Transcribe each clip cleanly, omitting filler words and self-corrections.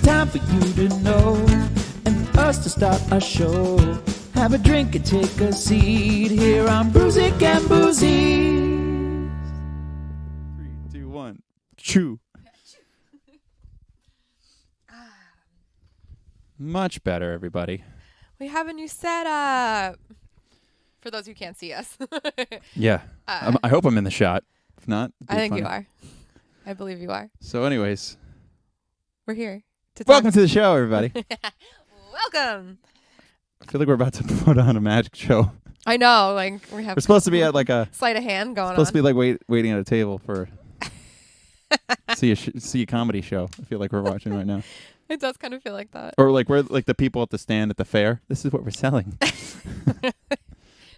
time for you to know and for us to start our show. Have a drink and take a seat here on Brewsic and Boozies. 3, 2, 1. Chew. Much better, everybody. We have a new setup. For those who can't see us. Yeah. I hope I'm in the shot. If not, I think funny. you are. I believe you are. So anyways. We're here. Welcome to the show, everybody. Welcome. I feel like we're about to put on a magic show. I know. Like We're supposed to be at like a... sleight of hand going on. Supposed to be like waiting at a table for... see a comedy show. I feel like we're watching right now. It does kind of feel like that. Or like we're like the people at the stand at the fair. This is what we're selling.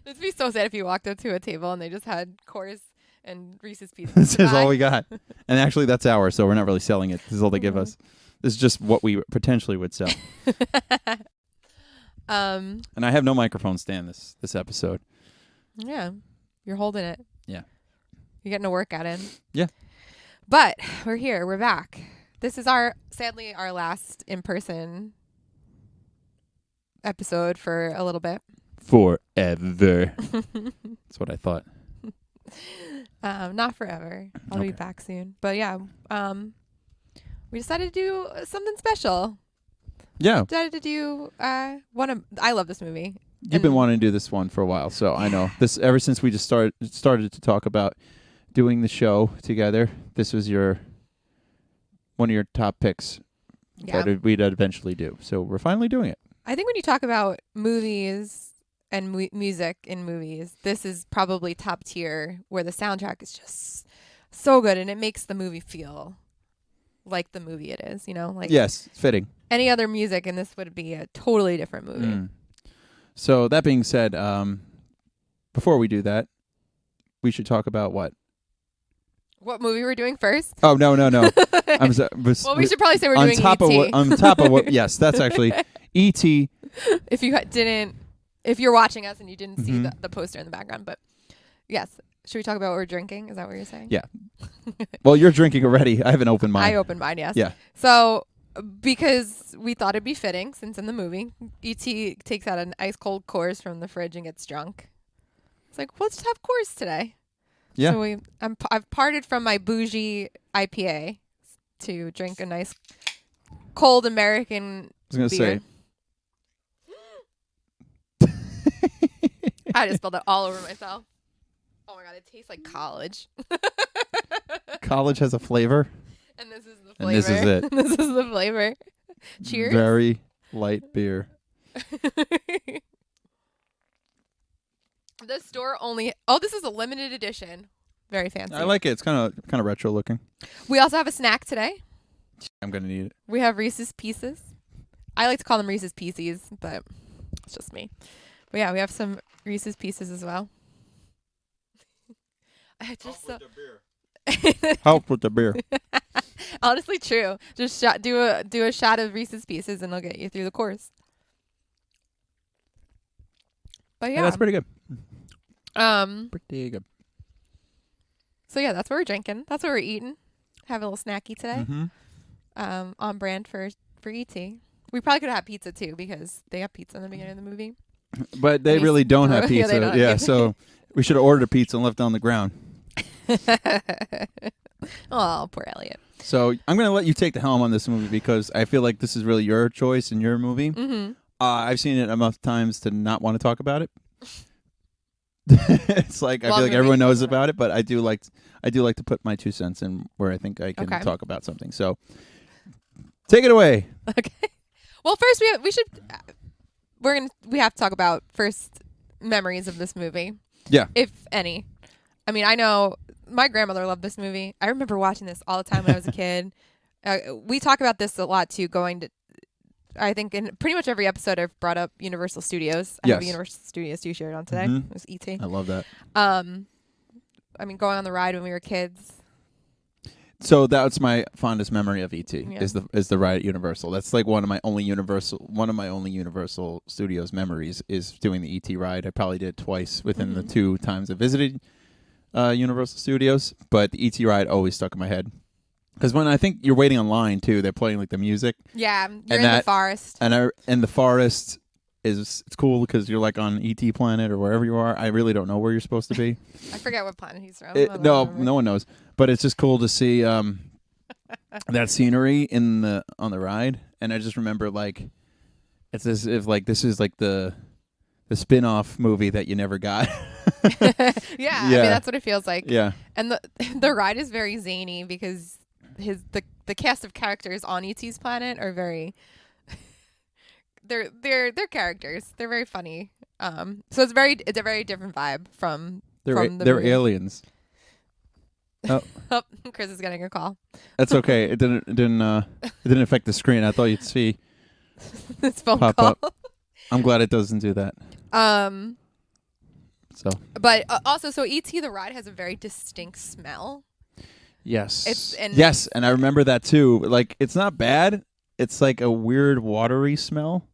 It'd be so sad if you walked up to a table and they just had Coors and Reese's Pieces. This is all we got. And actually that's ours, so we're not really selling it. This is all they give us. This is just what we potentially would sell. And I have no microphone stand this episode. Yeah. You're holding it. Yeah. You're getting a workout in. Yeah. But we're here. We're back. This is sadly our last in-person episode for a little bit. Forever. That's what I thought. Not forever. I'll be back soon. But yeah, we decided to do something special. Yeah. Decided to do I love this movie. You've been wanting to do this one for a while, so I know. This ever since we just started to talk about doing the show together, this was one of your top picks that we'd eventually do. So we're finally doing it. I think when you talk about movies and music in movies, this is probably top tier, where the soundtrack is just so good and it makes the movie feel like the movie it is, like yes, fitting. Any other music and this would be a totally different movie. So that being said, before we do that, we should talk about what movie we're doing first? Oh, no. Well, we should probably say we're doing E.T. On top of what, yes, that's actually E.T. If you're watching us and you didn't see the poster in the background, but yes. Should we talk about what we're drinking? Is that what you're saying? Yeah. Well, you're drinking already. I have an open mind. I opened mine, yes. Yeah. So, because we thought it'd be fitting, since in the movie, E.T. takes out an ice cold Coors from the fridge and gets drunk. It's like, let's just have Coors today. Yeah. So I've parted from my bougie IPA to drink a nice cold American beer. I just spilled it all over myself. Oh my god, it tastes like college. College has a flavor. And this is the flavor. And this is it. This is the flavor. Cheers. Very light beer. The store only... this is a limited edition. Very fancy. I like it. It's kind of retro looking. We also have a snack today. I'm going to need it. We have Reese's Pieces. I like to call them Reese's Pieces, but it's just me. But yeah, we have some Reese's Pieces as well. Help with the beer. Honestly, true. Just do a shot of Reese's Pieces, and they'll get you through the course. But yeah, that's pretty good. Pretty good. So yeah, that's what we're drinking. That's what we're eating. Have a little snacky today. On brand for E.T. We probably could have had pizza too, because they have pizza in the beginning of the movie. But they really don't have pizza. Yeah, yeah, so we should have ordered a pizza and left it on the ground. Oh, poor Elliot. So I'm going to let you take the helm on this movie, because I feel like this is really your choice and your movie. I've seen it enough times to not want to talk about it. It's like I feel like everyone knows about it, but I do like to put my 2 cents in where I think I can talk about something. So take it away. Okay. Well, first we have to talk about first memories of this movie. Yeah. If any. I mean, I know my grandmother loved this movie. I remember watching this all the time when I was a kid. We talk about this a lot too, I think in pretty much every episode I've brought up Universal Studios. I have a Universal Studios t-shirt on today. It was E.T. I love that. I mean, going on the ride when we were kids. So that's my fondest memory of E.T. is the ride at Universal. That's like one of my only Universal Studios memories is doing the E.T. ride. I probably did it twice within the 2 times I visited Universal Studios, but the E.T. ride always stuck in my head. Because when I think you're waiting online too, they're playing like the music. Yeah, you're in the forest. And the forest it's cool because you're like on ET planet or wherever you are. I really don't know where you're supposed to be. I forget what planet he's from. No one knows. But it's just cool to see that scenery on the ride. And I just remember like it's as if like this is like the spin-off movie that you never got. Yeah, I mean that's what it feels like. Yeah. And the ride is very zany because the cast of characters on E.T.'s planet are very they're characters. They're very funny. So it's a very different vibe from the movie. Aliens. Oh. Oh, Chris is getting a call. That's okay. It didn't affect the screen. I thought you'd see this phone pop call. Up. I'm glad it doesn't do that. So. But also, so E.T. the ride has a very distinct smell. Yes. And I remember that too. Like, it's not bad. It's like a weird watery smell,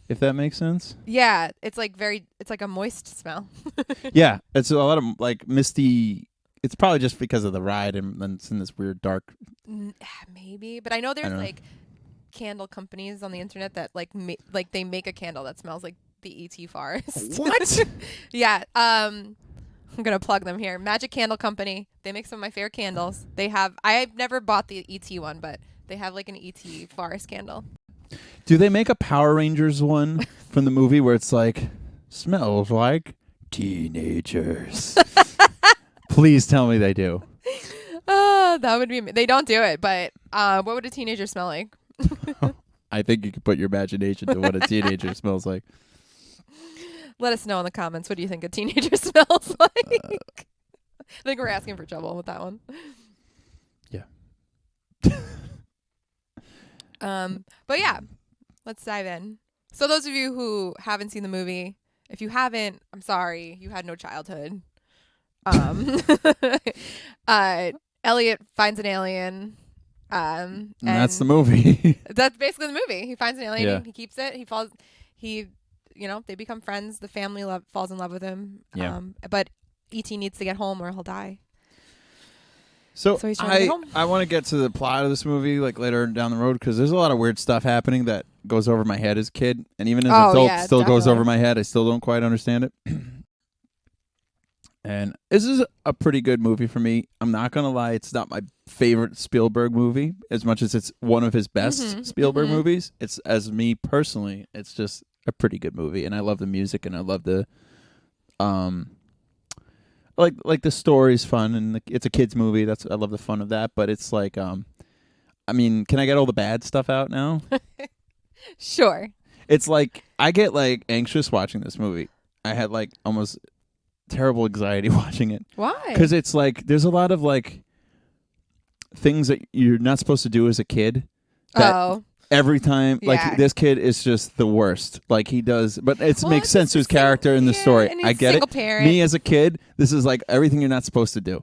if that makes sense. Yeah, it's like a moist smell. Yeah, it's a lot of like misty. It's probably just because of the ride and then it's in this weird dark. Maybe, but I know there's like candle companies on the internet that like they make a candle that smells like the E.T. forest. What? Yeah. I'm gonna plug them here. Magic Candle Company. They make some of my favorite candles. I've never bought the E.T. one, but they have like an E.T. forest candle. Do they make a Power Rangers one from the movie where it's like smells like teenagers? Please tell me they do. That would be. They don't do it, but what would a teenager smell like? I think you could put your imagination to what a teenager smells like. Let us know in the comments. What do you think a teenager smells like? I think we're asking for trouble with that one. Yeah. But yeah, let's dive in. So those of you who haven't seen the movie, if you haven't, I'm sorry, you had no childhood. Elliot finds an alien. And that's the movie. That's basically the movie. He finds an alien. Yeah. He keeps it. They become friends. The family falls in love with him. Yeah. But E.T. needs to get home or he'll die. So he's trying to get home. I want to get to the plot of this movie like later down the road because there's a lot of weird stuff happening that goes over my head as a kid, and even as an adult, still goes over my head. I still don't quite understand it. And this is a pretty good movie for me. I'm not gonna lie; it's not my favorite Spielberg movie as much as it's one of his best Spielberg movies. It's as me personally, it's just a pretty good movie, and I love the music and I love the like the story's fun and it's a kids movie. I love the fun of that, but it's like I mean, can I get all the bad stuff out now? Sure. It's like I get like anxious watching this movie. I had like almost terrible anxiety watching it. Why? Because it's like there's a lot of like things that you're not supposed to do as a kid. Every time, like this kid is just the worst. Like he does, but it makes sense to his character in the story. I get it. Parent. Me as a kid, this is like everything you're not supposed to do,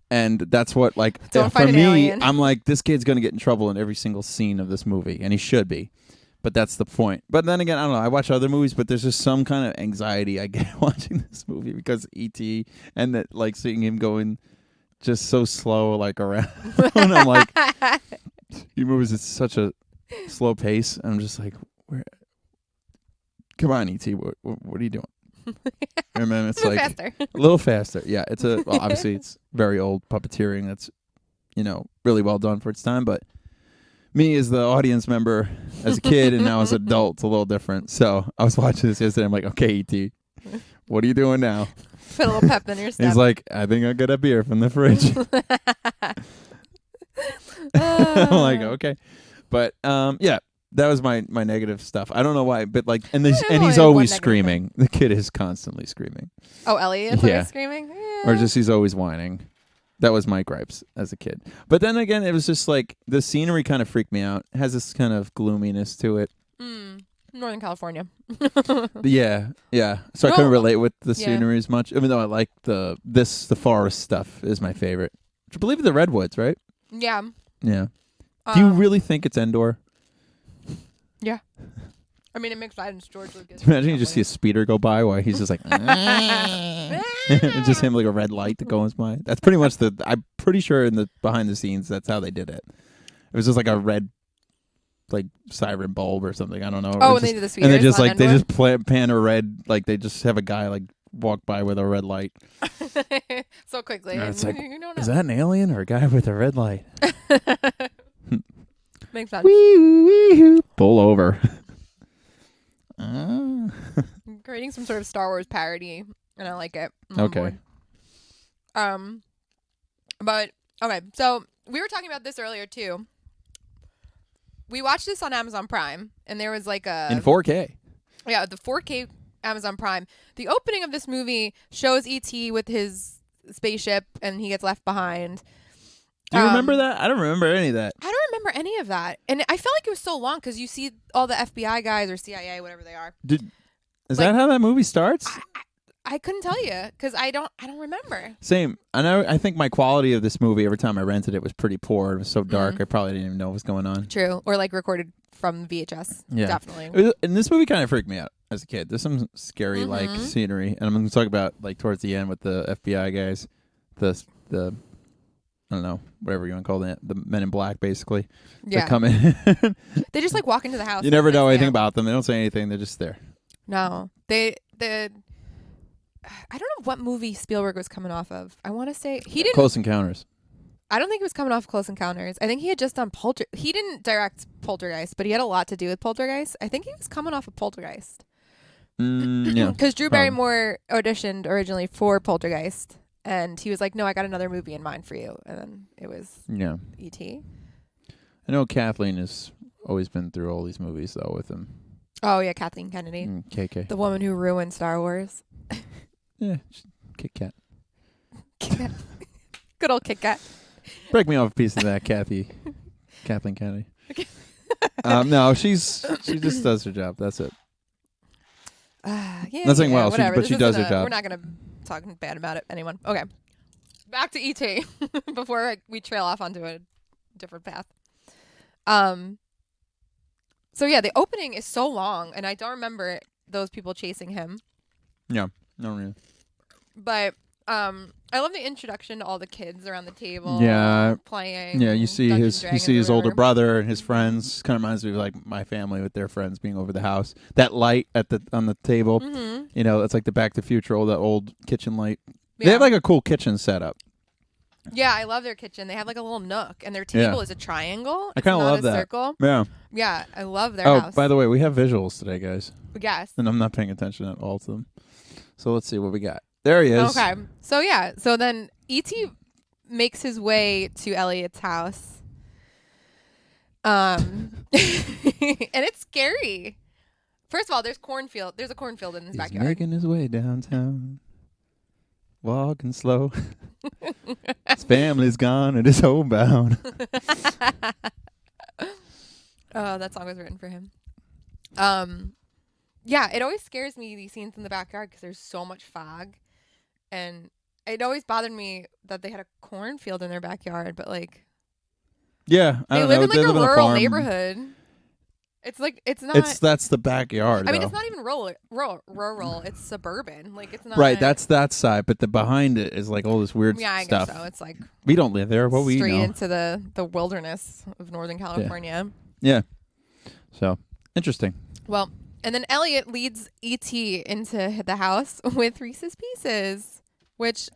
and that's what like for me. Alien. I'm like, this kid's gonna get in trouble in every single scene of this movie, and he should be. But that's the point. But then again, I don't know. I watch other movies, but there's just some kind of anxiety I get watching this movie because E.T. and that like seeing him going just so slow like around. And I'm like, your movies it's such a slow pace. I'm just like, come on, E.T. What are you doing? And then it's like faster. A little faster. Yeah, obviously it's very old puppeteering. That's really well done for its time. But me as the audience member, as a kid, and now as an adult, it's a little different. So I was watching this yesterday. I'm like, okay, E.T., what are you doing now? Put a little pep in your step. He's like, I think I'll get a beer from the fridge. I'm like, okay. But yeah, that was my negative stuff. I don't know why, but like, and he's always screaming. The kid is constantly screaming. Oh, Elliot's always screaming? Yeah. Or just he's always whining. That was my gripes as a kid. But then again, it was just like the scenery kind of freaked me out. It has this kind of gloominess to it. Northern California. Yeah. So I couldn't relate with the scenery as much, even though I like the forest stuff is my favorite. I believe the redwoods, right? Yeah. Yeah. Do you really think it's Endor? Yeah. I mean, it makes sense. George Lucas. Imagine you just see a speeder go by while he's just like, it's just him like a red light that goes by. That's pretty much I'm pretty sure in the behind the scenes, that's how they did it. It was just like a red, like siren bulb or something. I don't know. Oh, when they did the speeders. And they just on like, they Endor? just pan a red, like they just have a guy like walk by with a red light. So quickly. And it's like, you don't is know. that an alien or a guy with a red light? Makes sense. Pull over. Creating some sort of Star Wars parody, and I like it. I'm on Okay. board. But okay, so we were talking about this earlier too. We watched this on Amazon Prime, and there was like a In 4K. Yeah, the 4K Amazon Prime. The opening of this movie shows E.T. with his spaceship, and he gets left behind. Do you remember that? I don't remember any of that. I don't remember any of that, and I felt like it was so long because you see all the FBI guys or CIA, whatever they are. Is that how that movie starts? I couldn't tell you because I don't remember. Same. I think my quality of this movie every time I rented it was pretty poor. It was so dark. I probably didn't even know what was going on. True, or like recorded from VHS. Yeah, definitely. And this movie kind of freaked me out as a kid. There's some scary like scenery, and I'm going to talk about like towards the end with the FBI guys, the I don't know, whatever you want to call that, the Men in Black, basically. Yeah. They come in. They just like walk into the house. You never know anything about them. They don't say anything. They're just there. No, I don't know what movie Spielberg was coming off of. I want to say he didn't. Close Encounters. I don't think he was coming off Close Encounters. I think he had just done He didn't direct Poltergeist, but he had a lot to do with Poltergeist. I think he was coming off of Poltergeist. Yeah. Because Drew Barrymore auditioned originally for Poltergeist, and he was like, "No, I got another movie in mind for you," and then it was E.T. I know Kathleen has always been through all these movies though with him. Oh yeah, Kathleen Kennedy, KK. the woman who ruined Star Wars. Yeah, Kit Kat. Good old Kit Kat. Break me off a piece of that, Kathleen Kennedy. No, she just does her job. That's it. Yeah, Nothing well, whatever. but she does her job. We're not gonna talk bad about anyone. Okay, back to E.T. before we trail off onto a different path. So yeah, the opening is so long, and I don't remember those people chasing him. Yeah, no, really. But I love the introduction to all the kids around the table. Yeah, playing. Yeah, you see Dungeons his older whatever. brother and his friends. Kind of reminds me of like my family with their friends being over the house. That light on the table, you know, it's like the Back to the Future, that old kitchen light. Yeah. They have like a cool kitchen setup. Yeah, I love their kitchen. They have like a little nook, and their table is a triangle. I kind of love a that. Circle. Yeah. Yeah, I love their Oh, house. by the way, we have visuals today, guys, Yes. and I'm not paying attention at all to them. So let's see what we got. There he is. Okay. So yeah. So then E.T. makes his way to Elliot's house. And it's scary. First of all, there's cornfield. There's a cornfield in his He's backyard. making his way downtown, walking slow. His family's gone and his homebound. Oh, that song was written for him. Yeah, it always scares me, these scenes in the backyard, because there's so much fog. And it always bothered me that they had a cornfield in their backyard, but like Yeah, I they don't live know. in like They a live in a rural farm. neighborhood. It's like it's not. That's the backyard. I mean, though. it's not even rural. It's suburban. Like it's not. Right, that's that side, but the behind it is like all this weird Yeah, I stuff. guess so. It's like We don't live there. What we straight know. into the wilderness of Northern California. Yeah. So interesting. Well, and then Elliot leads E.T. into the house with Reese's Pieces, which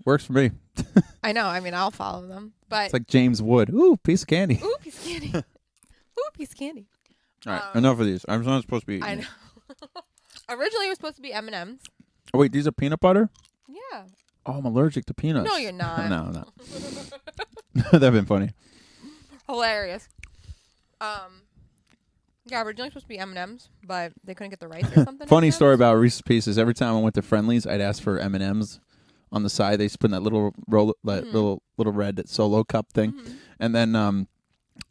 Works for me. I know. I mean, I'll follow them, but It's like James Wood. Ooh, piece of candy. ooh, piece of candy. Ooh, piece of candy. All right, enough of these. I'm not supposed to be eating I these. know. Originally, it was supposed to be M&Ms. Oh wait, these are peanut butter? Yeah. Oh, I'm allergic to peanuts. No, you're not. No. That'd been funny. Hilarious. Yeah, originally supposed to be M&Ms, but they couldn't get the rights or something. Funny M&Ms. story about Reese's Pieces. Every time I went to Friendly's, I'd ask for M&Ms on the side. They used to put in that little roll, little red solo cup thing, and then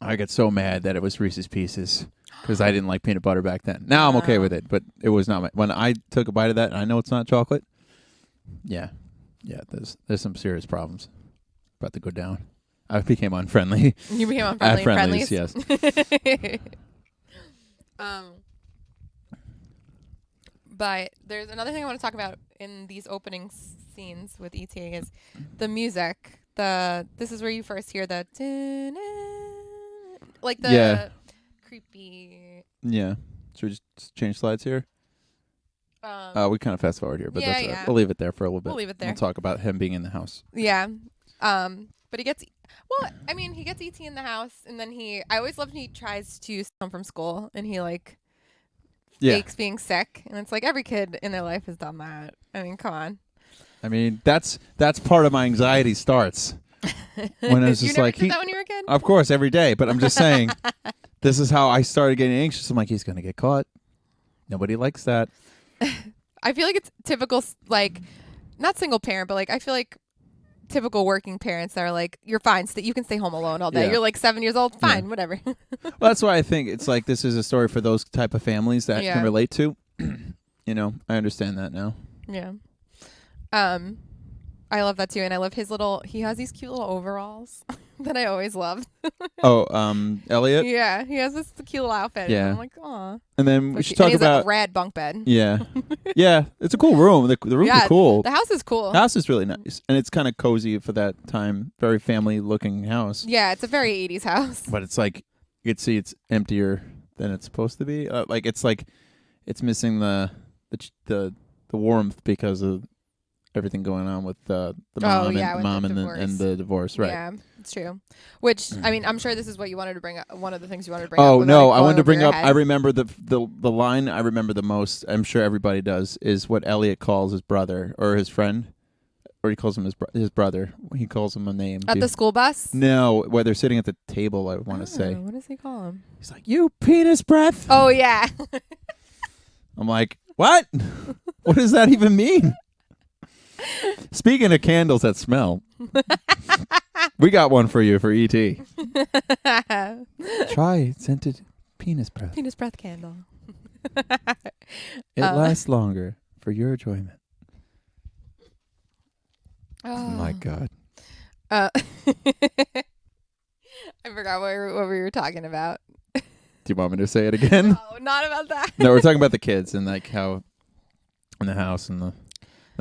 I get so mad that it was Reese's Pieces because I didn't like peanut butter back then. Now I'm okay with it, but it was not when I took a bite of that. And I know it's not chocolate. Yeah. There's some serious problems about to go down. I became unfriendly. You became At unfriendly. Friendly's, yes. But there's another thing I want to talk about in these opening scenes with E.T. is the music. This is where you first hear the like the creepy. Yeah. Should we just change slides here? We kind of fast forward here, but that's all right. We'll leave it there for a little bit. We'll leave it there. We'll talk about him being in the house. Yeah. But he gets he gets E.T. in the house, and then I always loved when he tries to come from school, and he fakes being sick, and it's like every kid in their life has done that. I mean, come on. I mean, that's part of my anxiety starts when I was just you did that when you were a kid? Of course, every day. But I'm just saying, this is how I started getting anxious. I'm like, he's gonna get caught. Nobody likes that. I feel like it's typical, like, not single parent, but like I feel like typical working parents that are like, you're fine, you can stay home alone all day. Yeah. You're like 7 years old, fine, whatever. Well, that's why I think it's like this is a story for those type of families that can relate to. You know, I understand that now. Yeah. I love that too, and I love he has these cute little overalls that I always loved. Elliot? Yeah, he has this cute little outfit. Yeah. And I'm like, aw. And then we should talk about a rad bunk bed. Yeah. Yeah, it's a cool room. The room is cool. The house is cool. The house is really nice, and it's kind of cozy for that time. Very family-looking house. Yeah, it's a very 80s house. But it's like you could see it's emptier than it's supposed to be. It's missing the warmth because of everything going on with the mom and the divorce, right? Yeah, it's true. Which I mean, I'm sure this is what you wanted to bring up. One of the things you wanted to bring up. Oh no, I wanted to bring up. I remember the line I remember the most. I'm sure everybody does. Is what Elliot calls his brother or his friend, or he calls him his brother. He calls him a name at the school bus. No, where they're sitting at the table. I want to say. What does he call him? He's like, "You penis breath." Oh yeah. I'm like, what? What does that even mean? Speaking of candles that smell, we got one for you for E.T. Try scented penis breath. Penis breath candle. It lasts longer for your enjoyment. Oh my God. I forgot what we were talking about. Do you want me to say it again? No, not about that. No, we're talking about the kids and like how in the house and the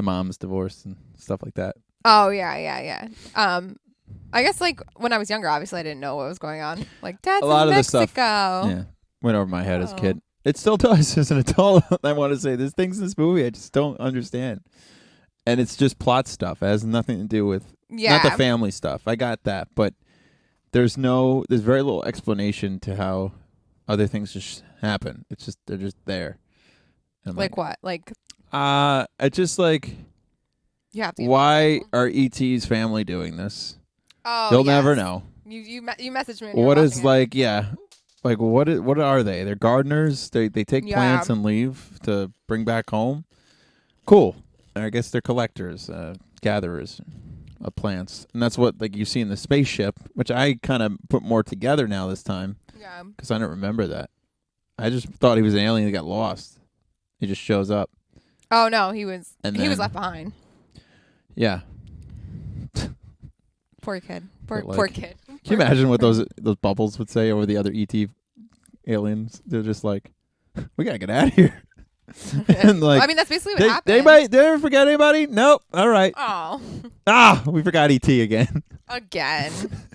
mom's divorced and stuff like that. Oh yeah. I guess like when I was younger, obviously I didn't know what was going on. Like Dad's a lot in of Mexico. The stuff, went over my head as a kid. It still does as an adult. I want to say there's things in this movie I just don't understand, and it's just plot stuff. It has nothing to do with not the family stuff. I got that, but there's very little explanation to how other things just happen. It's just they're just there. Like what? Like it's just like why are E.T.'s family doing this? Oh, they'll never know. You messaged me. What is like like what are they? They're gardeners. They take plants and leave to bring back home. Cool. I guess they're collectors, gatherers of plants, and that's what like you see in the spaceship, which I kind of put more together now this time. Yeah. Because I don't remember that. I just thought he was an alien that got lost. He just shows up. Oh no, he was left behind. Yeah. Poor kid. Poor kid. Can you imagine what those bubbles would say over the other ET aliens? They're just like, we gotta get out of here. And like, I mean, that's basically what happened. Did they ever forget anybody? Nope. All right. Oh. We forgot ET again. Again.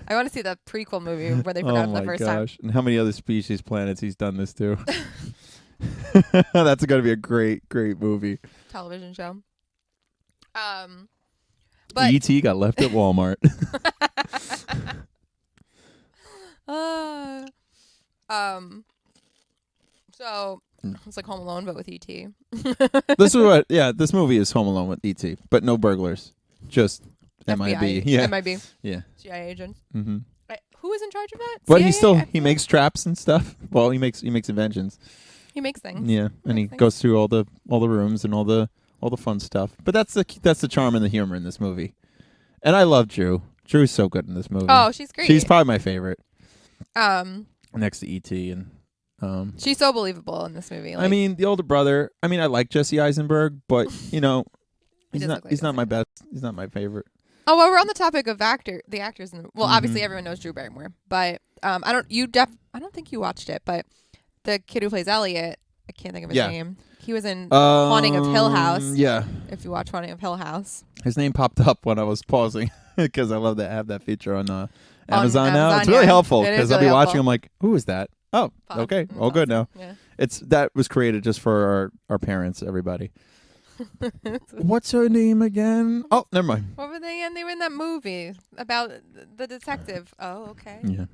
I want to see the prequel movie where they forgot him the first time. And how many other species, planets he's done this to? That's going to be a great movie. Television show. But E.T. got left at Walmart. So it's like Home Alone, but with E.T. This movie is Home Alone with E.T., but no burglars, just FBI. MIB. Yeah, MIB. Yeah, CIA agents. Mm-hmm. Who is in charge of that? But CIA? he makes traps and stuff. Well, he makes inventions. He makes things. Yeah, and he goes through all the rooms and all the fun stuff. But that's the charm and the humor in this movie. And I love Drew. Drew's so good in this movie. Oh, she's great. She's probably my favorite. Next to E.T. and she's so believable in this movie. I mean, the older brother. I mean, I like Jesse Eisenberg, but he's not my best. He's not my favorite. Oh, well, we're on the topic of the actors. Obviously everyone knows Drew Barrymore, but I don't think you watched it, but the kid who plays Elliot, I can't think of his name. He was in Haunting of Hill House. Yeah. If you watch Haunting of Hill House. His name popped up when I was pausing because I love to have that feature on Amazon now. Amazon, It's really yeah. helpful It is because I'll really be watching. helpful. I'm like, who is that? Oh, Pop. okay. That's All good now. Yeah. That was created just for our parents, everybody. What's her name again? Oh, never mind. What were they in? They were in that movie about the detective. Oh, okay. Yeah.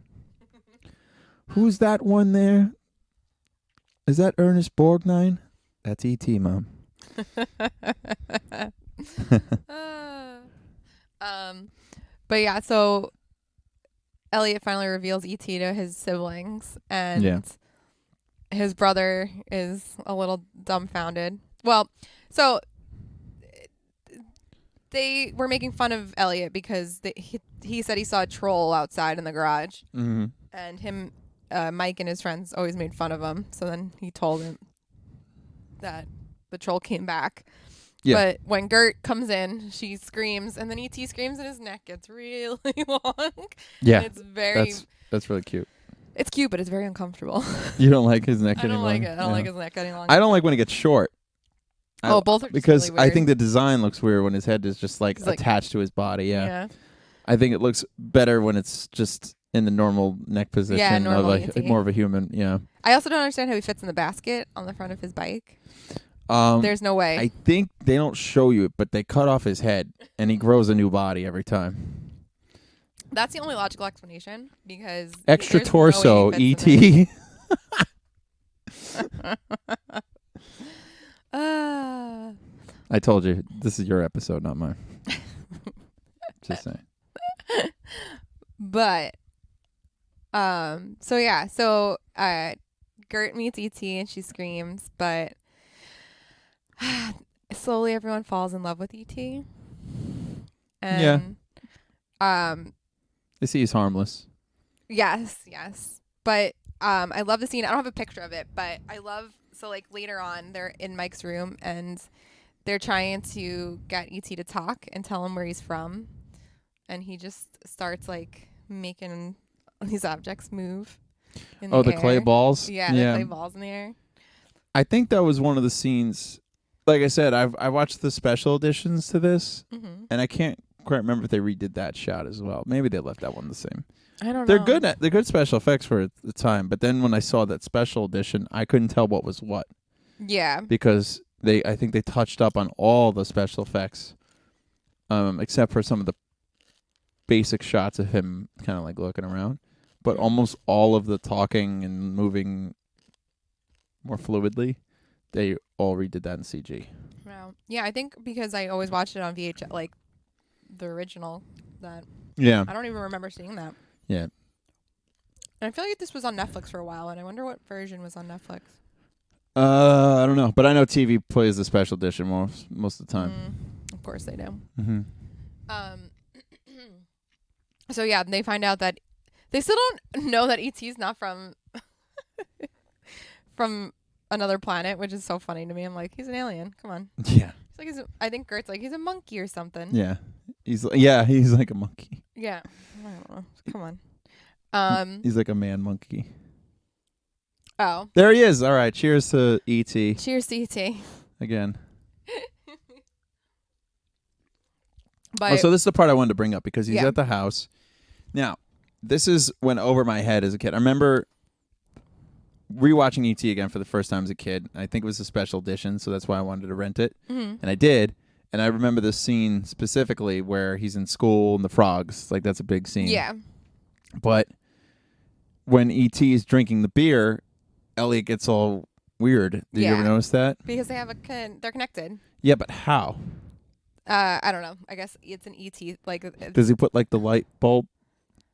Who's that one there? Is that Ernest Borgnine? That's E.T., Mom. But yeah, so Elliot finally reveals E.T. to his siblings, and his brother is a little dumbfounded. Well, so they were making fun of Elliot because he said he saw a troll outside in the garage, and him, Mike and his friends always made fun of him. So then he told him that the troll came back. Yeah. But when Gert comes in, she screams, and then E.T. screams, and his neck gets really long. Yeah, and it's very. That's really cute. It's cute, but it's very uncomfortable. You don't like his neck getting long? I don't like it. I don't like his neck getting long. I don't like when it gets short. Both are just because really weird. I think the design looks weird when his head is just like attached to his body. Yeah. I think it looks better when it's just in the normal neck position of more of a human. Yeah. I also don't understand how he fits in the basket on the front of his bike. There's no way. I think they don't show you it, but they cut off his head and he grows a new body every time. That's the only logical explanation because extra torso, E.T. I told you this is your episode, not mine. Just saying. But Gert meets E.T. and she screams, but slowly everyone falls in love with E.T. And they see he's harmless. Yes. But I love the scene. I don't have a picture of it, but I love later on they're in Mike's room and they're trying to get E.T. to talk and tell him where he's from, and he just starts making these objects move in the air. The clay balls? Yeah, the clay balls in the air. I think that was one of the scenes. Like I said, I watched the special editions to this, and I can't quite remember if they redid that shot as well. Maybe they left that one the same. I don't know. They're good special effects for the time, but then when I saw that special edition, I couldn't tell what was what. Yeah. Because I think they touched up on all the special effects, except for some of the basic shots of him kind of looking around, but almost all of the talking and moving more fluidly, they all redid that in CG. Wow. Yeah, I think because I always watched it on VHS, the original. I don't even remember seeing that. Yeah. And I feel like this was on Netflix for a while, and I wonder what version was on Netflix. I don't know, but I know TV plays the special edition most of the time. Of course they do. Mm-hmm. So they find out that they still don't know that E.T.'s not from another planet, which is so funny to me. I'm like, he's an alien. Come on. Yeah. I think Gert's he's a monkey or something. Yeah. He's like a monkey. Yeah. I don't know. Come on. He's like a man monkey. Oh. There he is. All right. Cheers to E.T. Cheers to E.T. Again. But so this is the part I wanted to bring up because he's at the house. Now, this is went over my head as a kid. I remember rewatching E.T. again for the first time as a kid. I think it was a special edition, so that's why I wanted to rent it. And I did. And I remember this scene specifically where he's in school and the frogs. That's a big scene. Yeah. But when E.T. is drinking the beer, Elliot gets all weird. Did you ever notice that? Because they have they're connected. Yeah, but how? I don't know. I guess it's an E.T. Does he put the light bulb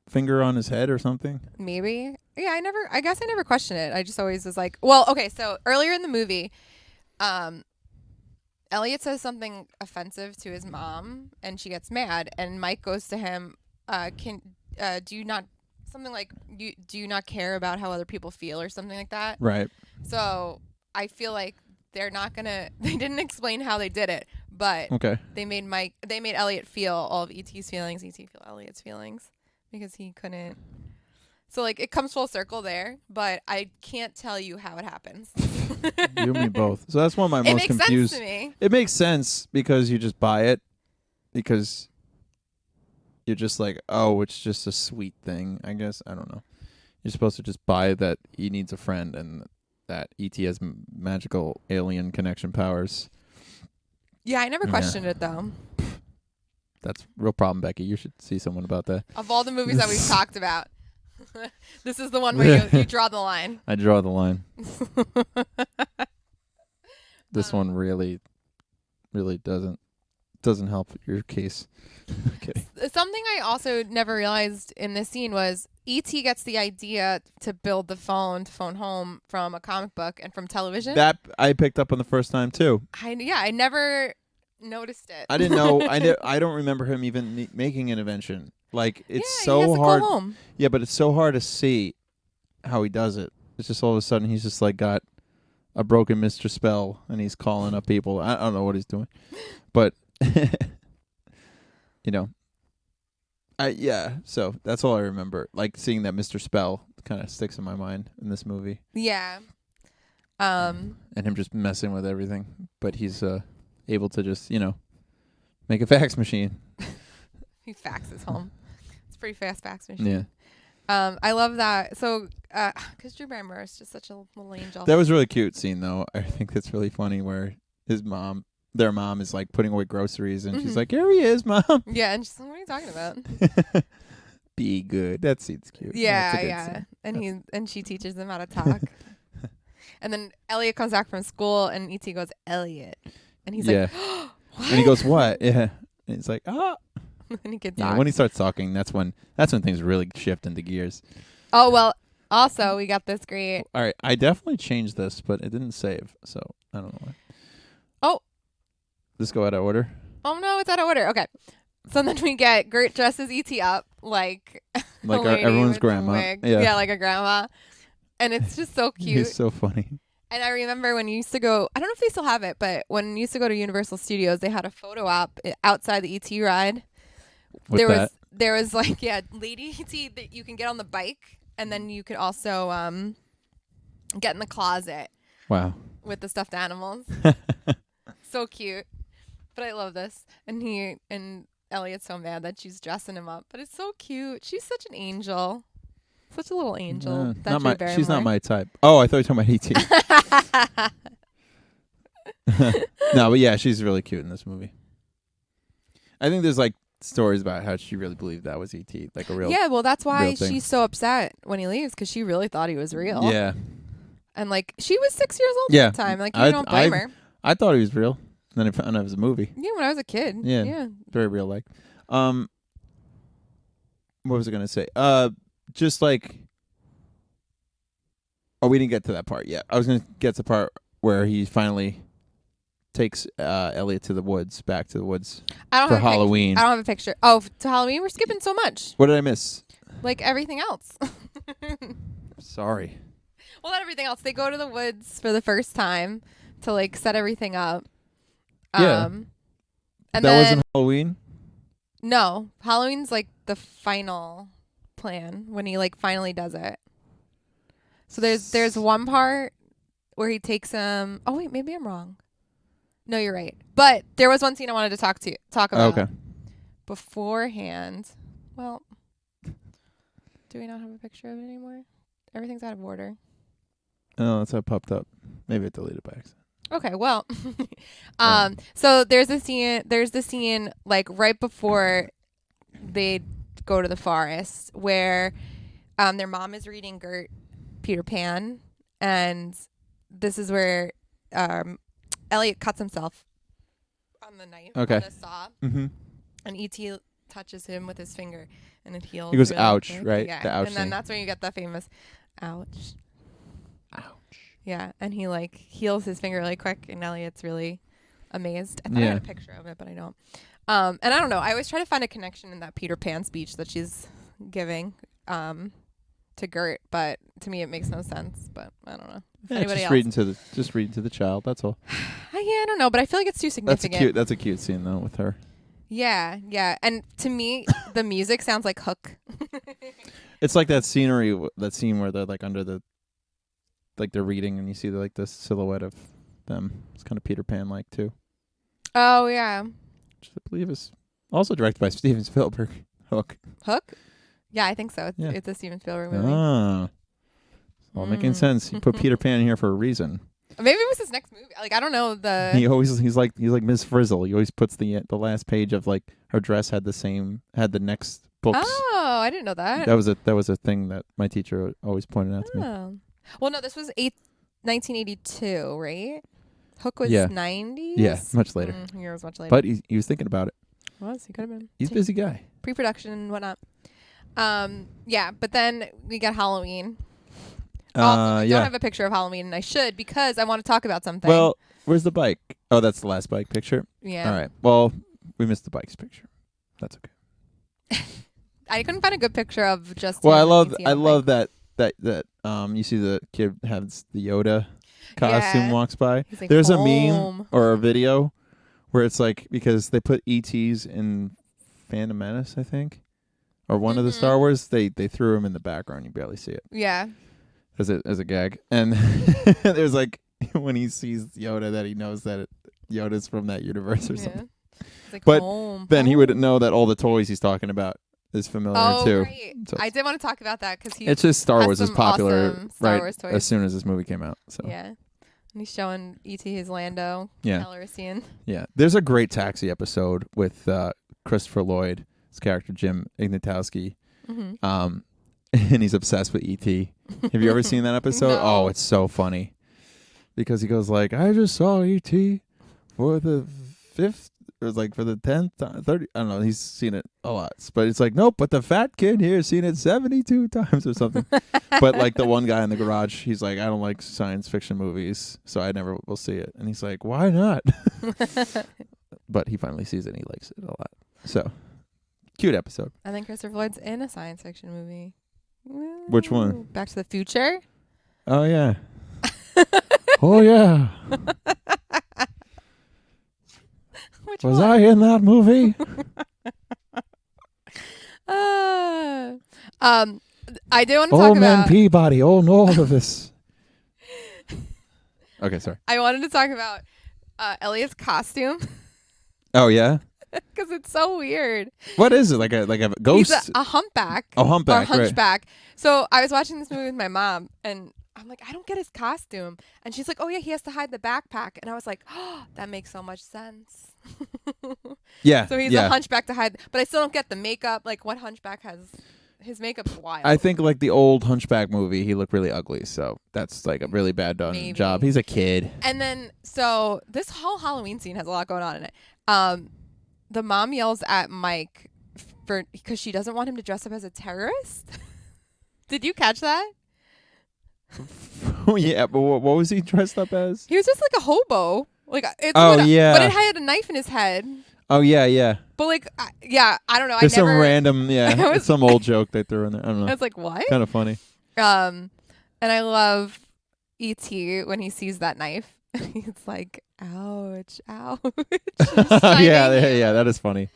finger on his head or something? Maybe. Yeah, I guess I never questioned it. I just always was well, okay, so earlier in the movie, Elliot says something offensive to his mom and she gets mad, and Mike goes to him, do you not do you not care about how other people feel or something like that? Right. So I feel like they didn't explain how they did it, but they made Elliot feel all of E.T.'s feelings, E.T. feel Elliot's feelings because he couldn't. So it comes full circle there, but I can't tell you how it happens. You and me both. So that's one of my It most makes confused. sense to me. It makes sense because you just buy it because you're just like, oh, it's just a sweet thing, I guess. I don't know. You're supposed to just buy that he needs a friend and that E.T. has magical alien connection powers. Yeah, I never questioned it though. That's a real problem, Becky. You should see someone about that. Of all the movies that we've talked about, this is the one where you draw the line. I draw the line. This one really doesn't help your case. Okay. Something I also never realized in this scene was E.T. gets the idea to build the phone to phone home from a comic book and from television. That I picked up on the first time too. I never noticed it. I didn't know. I don't remember him even making an invention. Like it's he has so to hard. Go home. Yeah, but it's so hard to see how he does it. It's just all of a sudden he's just like got a broken Mr. Spell and he's calling up people. I don't know what he's doing, but you know, So that's all I remember. Like seeing that Mr. Spell kind of sticks in my mind in this movie. Yeah. And him just messing with everything, but he's able to just make a fax machine. He faxes home. It's a pretty fast fax machine. Yeah. I love that. So, because Drew Barrymore is just such a little angel. That was a really cute scene, though. I think that's really funny where their mom is like putting away groceries and she's like, here he is, Mom. Yeah, and she's like, what are you talking about? Be good. That scene's cute. Yeah. And she teaches them how to talk. And then Elliot comes back from school and E.T. goes, Elliot. And he's like, what? And he goes, what? Yeah. And he's like, ah. And he can talk. When he starts talking, that's when things really shift into gears. Oh, well, also, we got this great. All right. I definitely changed this, but it didn't save. So I don't know why. Oh. Let's go out of order. Oh, no, it's out of order. Okay. So then we get Gert dresses E.T. up like everyone's grandma. Yeah, like a grandma. And it's just so cute. He's so funny. And I remember when you used to go, I don't know if they still have it, but when you used to go to Universal Studios, they had a photo op outside the ET ride. There was like, Lady ET that you can get on the bike, and then you could also get in the closet. Wow. With the stuffed animals. So cute. But I love this. And Elliot's so mad that she's dressing him up, but it's so cute. She's such an angel. Such a little angel. She's not my type. Oh, I thought you were talking about E.T. No, but yeah, she's really cute in this movie. I think there's like stories about how she really believed that was E.T. Like a real. Yeah, well, that's why she's so upset when he leaves, because she really thought he was real. Yeah. And like she was 6 years old at the time. Like you don't blame her. I thought he was real. Then I found out it was a movie. Yeah, when I was a kid. Yeah. Very real like. What was I gonna say? Just like, we didn't get to that part yet. I was going to get to the part where he finally takes Elliot back to the woods for Halloween. I don't have a picture. Oh, to Halloween? We're skipping so much. What did I miss? Like everything else. Sorry. Well, not everything else. They go to the woods for the first time to like set everything up. Yeah. And that wasn't Halloween? No. Halloween's like the final plan when he like finally does it. So there's one part where he takes him. Oh wait, maybe I'm wrong. No, you're right. But there was one scene I wanted to talk about. Okay. Beforehand. Well, do we not have a picture of it anymore? Everything's out of order. Oh, that's how it popped up. Maybe I deleted it by accident. Okay, well, so there's the scene like right before they go to the forest where their mom is reading Gert Peter Pan, and this is where Elliot cuts himself on the knife, on the saw, and E.T. touches him with his finger, and it heals. He goes, really ouch, quick. right? Yeah, The ouch and then thing. that's when you get the famous ouch. Ouch. Yeah, and he like heals his finger really quick, and Elliot's really amazed. I thought I had a picture of it, but I don't. And I don't know. I always try to find a connection in that Peter Pan speech that she's giving to Gert, but to me it makes no sense. But I don't know. Just reading to the child. That's all. I don't know, but I feel like it's too significant. That's a cute scene though with her. Yeah, and to me the music sounds like Hook. It's like that scene where they're like under the like they're reading and you see like the silhouette of them. It's kind of Peter Pan like too. Oh yeah. Which I believe is also directed by Steven Spielberg. Hook. Yeah, I think so. Yeah. It's a Steven Spielberg movie. Ah. It's all making sense. He put Peter Pan in here for a reason. Maybe it was his next movie. Like I don't know the. He's like Miss Frizzle. He always puts the last page of like her dress had the next books. Oh, I didn't know that. That was a thing that my teacher always pointed out to me. Well, no, this was 1982, right? Hook was 90s. Yeah, much later. Years much later. But he was thinking about it. He could have been. He's a busy guy. Pre-production and whatnot. Yeah, but then we got Halloween. I don't have a picture of Halloween, and I should because I want to talk about something. Well, where's the bike? Oh, that's the last bike picture. Yeah. All right. Well, we missed the bike's picture. That's okay. I couldn't find a good picture of just. Well, I love that you see the kid has the Yoda costume walks by. Like, there's a meme or a video where it's like because they put ETs in Phantom Menace, I think, or one of the Star Wars. They threw him in the background. You barely see it. Yeah. As a gag, and there's like when he sees Yoda that he knows that Yoda's from that universe or something. It's like but home. Then he would know that all the toys he's talking about is familiar too. Right. So I did want to talk about that because it's just Star Wars is popular awesome Star Wars toys. as soon as this movie came out. So yeah, and he's showing E.T. his Lando Calrissian. Yeah, there's a great Taxi episode with Christopher Lloyd, his character Jim Ignatowski. And he's obsessed with E.T. Have you ever seen that episode? No. Oh, it's so funny. Because he goes like, I just saw E.T. for the 5th, or like for the 10th, 30, I don't know, he's seen it a lot. But it's like, nope, but the fat kid here has seen it 72 times or something. But like the one guy in the garage, he's like, I don't like science fiction movies, so I never will see it. And he's like, why not? But he finally sees it and he likes it a lot. So, cute episode. I think Christopher Lloyd's in a science fiction movie. Which one? Back to the Future. Oh, yeah. Oh, yeah. Which Was one? I in that movie? I do want to Old talk Man about. Peabody, own all of this. Okay, sorry. I wanted to talk about Elliot's costume Oh, yeah? because it's so weird. What is it? Like a ghost? He's a humpback. Oh, humpback, Or hunchback. Right. So I was watching this movie with my mom, and I'm like, I don't get his costume. And she's like, oh, yeah, he has to hide the backpack. And I was like, oh, that makes so much sense. Yeah. So he's a hunchback to hide. But I still don't get the makeup. Like, what hunchback has... His makeup's wild. I think like the old Hunchback movie, he looked really ugly. So that's like a really bad done job. He's a kid. And then, so this whole Halloween scene has a lot going on in it. The mom yells at Mike because she doesn't want him to dress up as a terrorist. Did you catch that? Oh, yeah. But what was he dressed up as? He was just like a hobo. Like yeah. But it had a knife in his head. Oh, yeah. But like, I don't know. There's some random, it's some old joke they threw in there. I don't know. I was like, what? Kind of funny. And I love E.T. when he sees that knife. He's like, ouch. Yeah, that is funny.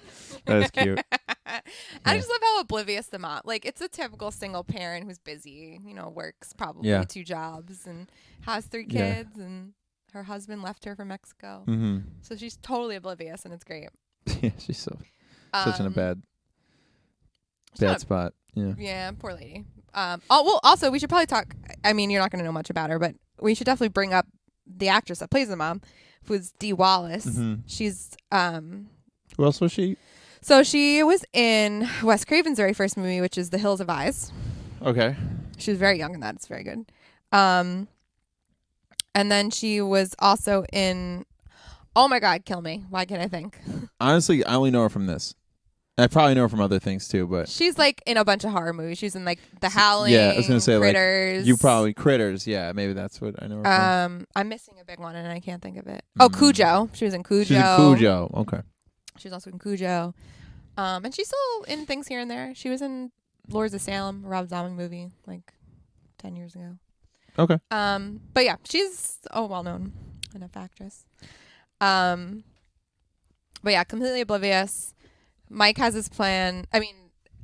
That is cute. I just love how oblivious the mom. Like, it's a typical single parent who's busy, works probably 2 jobs and has 3 kids, and her husband left her for Mexico. Mm-hmm. So she's totally oblivious, and it's great. Yeah, she's such in a bad spot. Yeah. Yeah, poor lady. Also, we should probably talk. I mean, you're not going to know much about her, but we should definitely bring up the actress that plays the mom, who's Dee Wallace. Mm-hmm. She's Who else was she? So she was in Wes Craven's very first movie, which is The Hills of Eyes. Okay. She was very young in that. It's very good. And then she was also in. Oh my God, kill me! Why can't I think? Honestly, I only know her from this. I probably know her from other things too, but she's like in a bunch of horror movies. She's in like The Howling. Yeah, I was gonna say Critters. Like you probably Critters. Yeah, maybe that's what I know her from. I'm missing a big one and I can't think of it. Oh, Cujo. She was in Cujo. She's in Cujo. Okay. She was also in Cujo. And she's still in things here and there. She was in Lords of Salem, a Rob Zombie movie, like 10 years ago. Okay. But yeah, she's a well-known enough actress. But yeah, completely oblivious. Mike has his plan. I mean,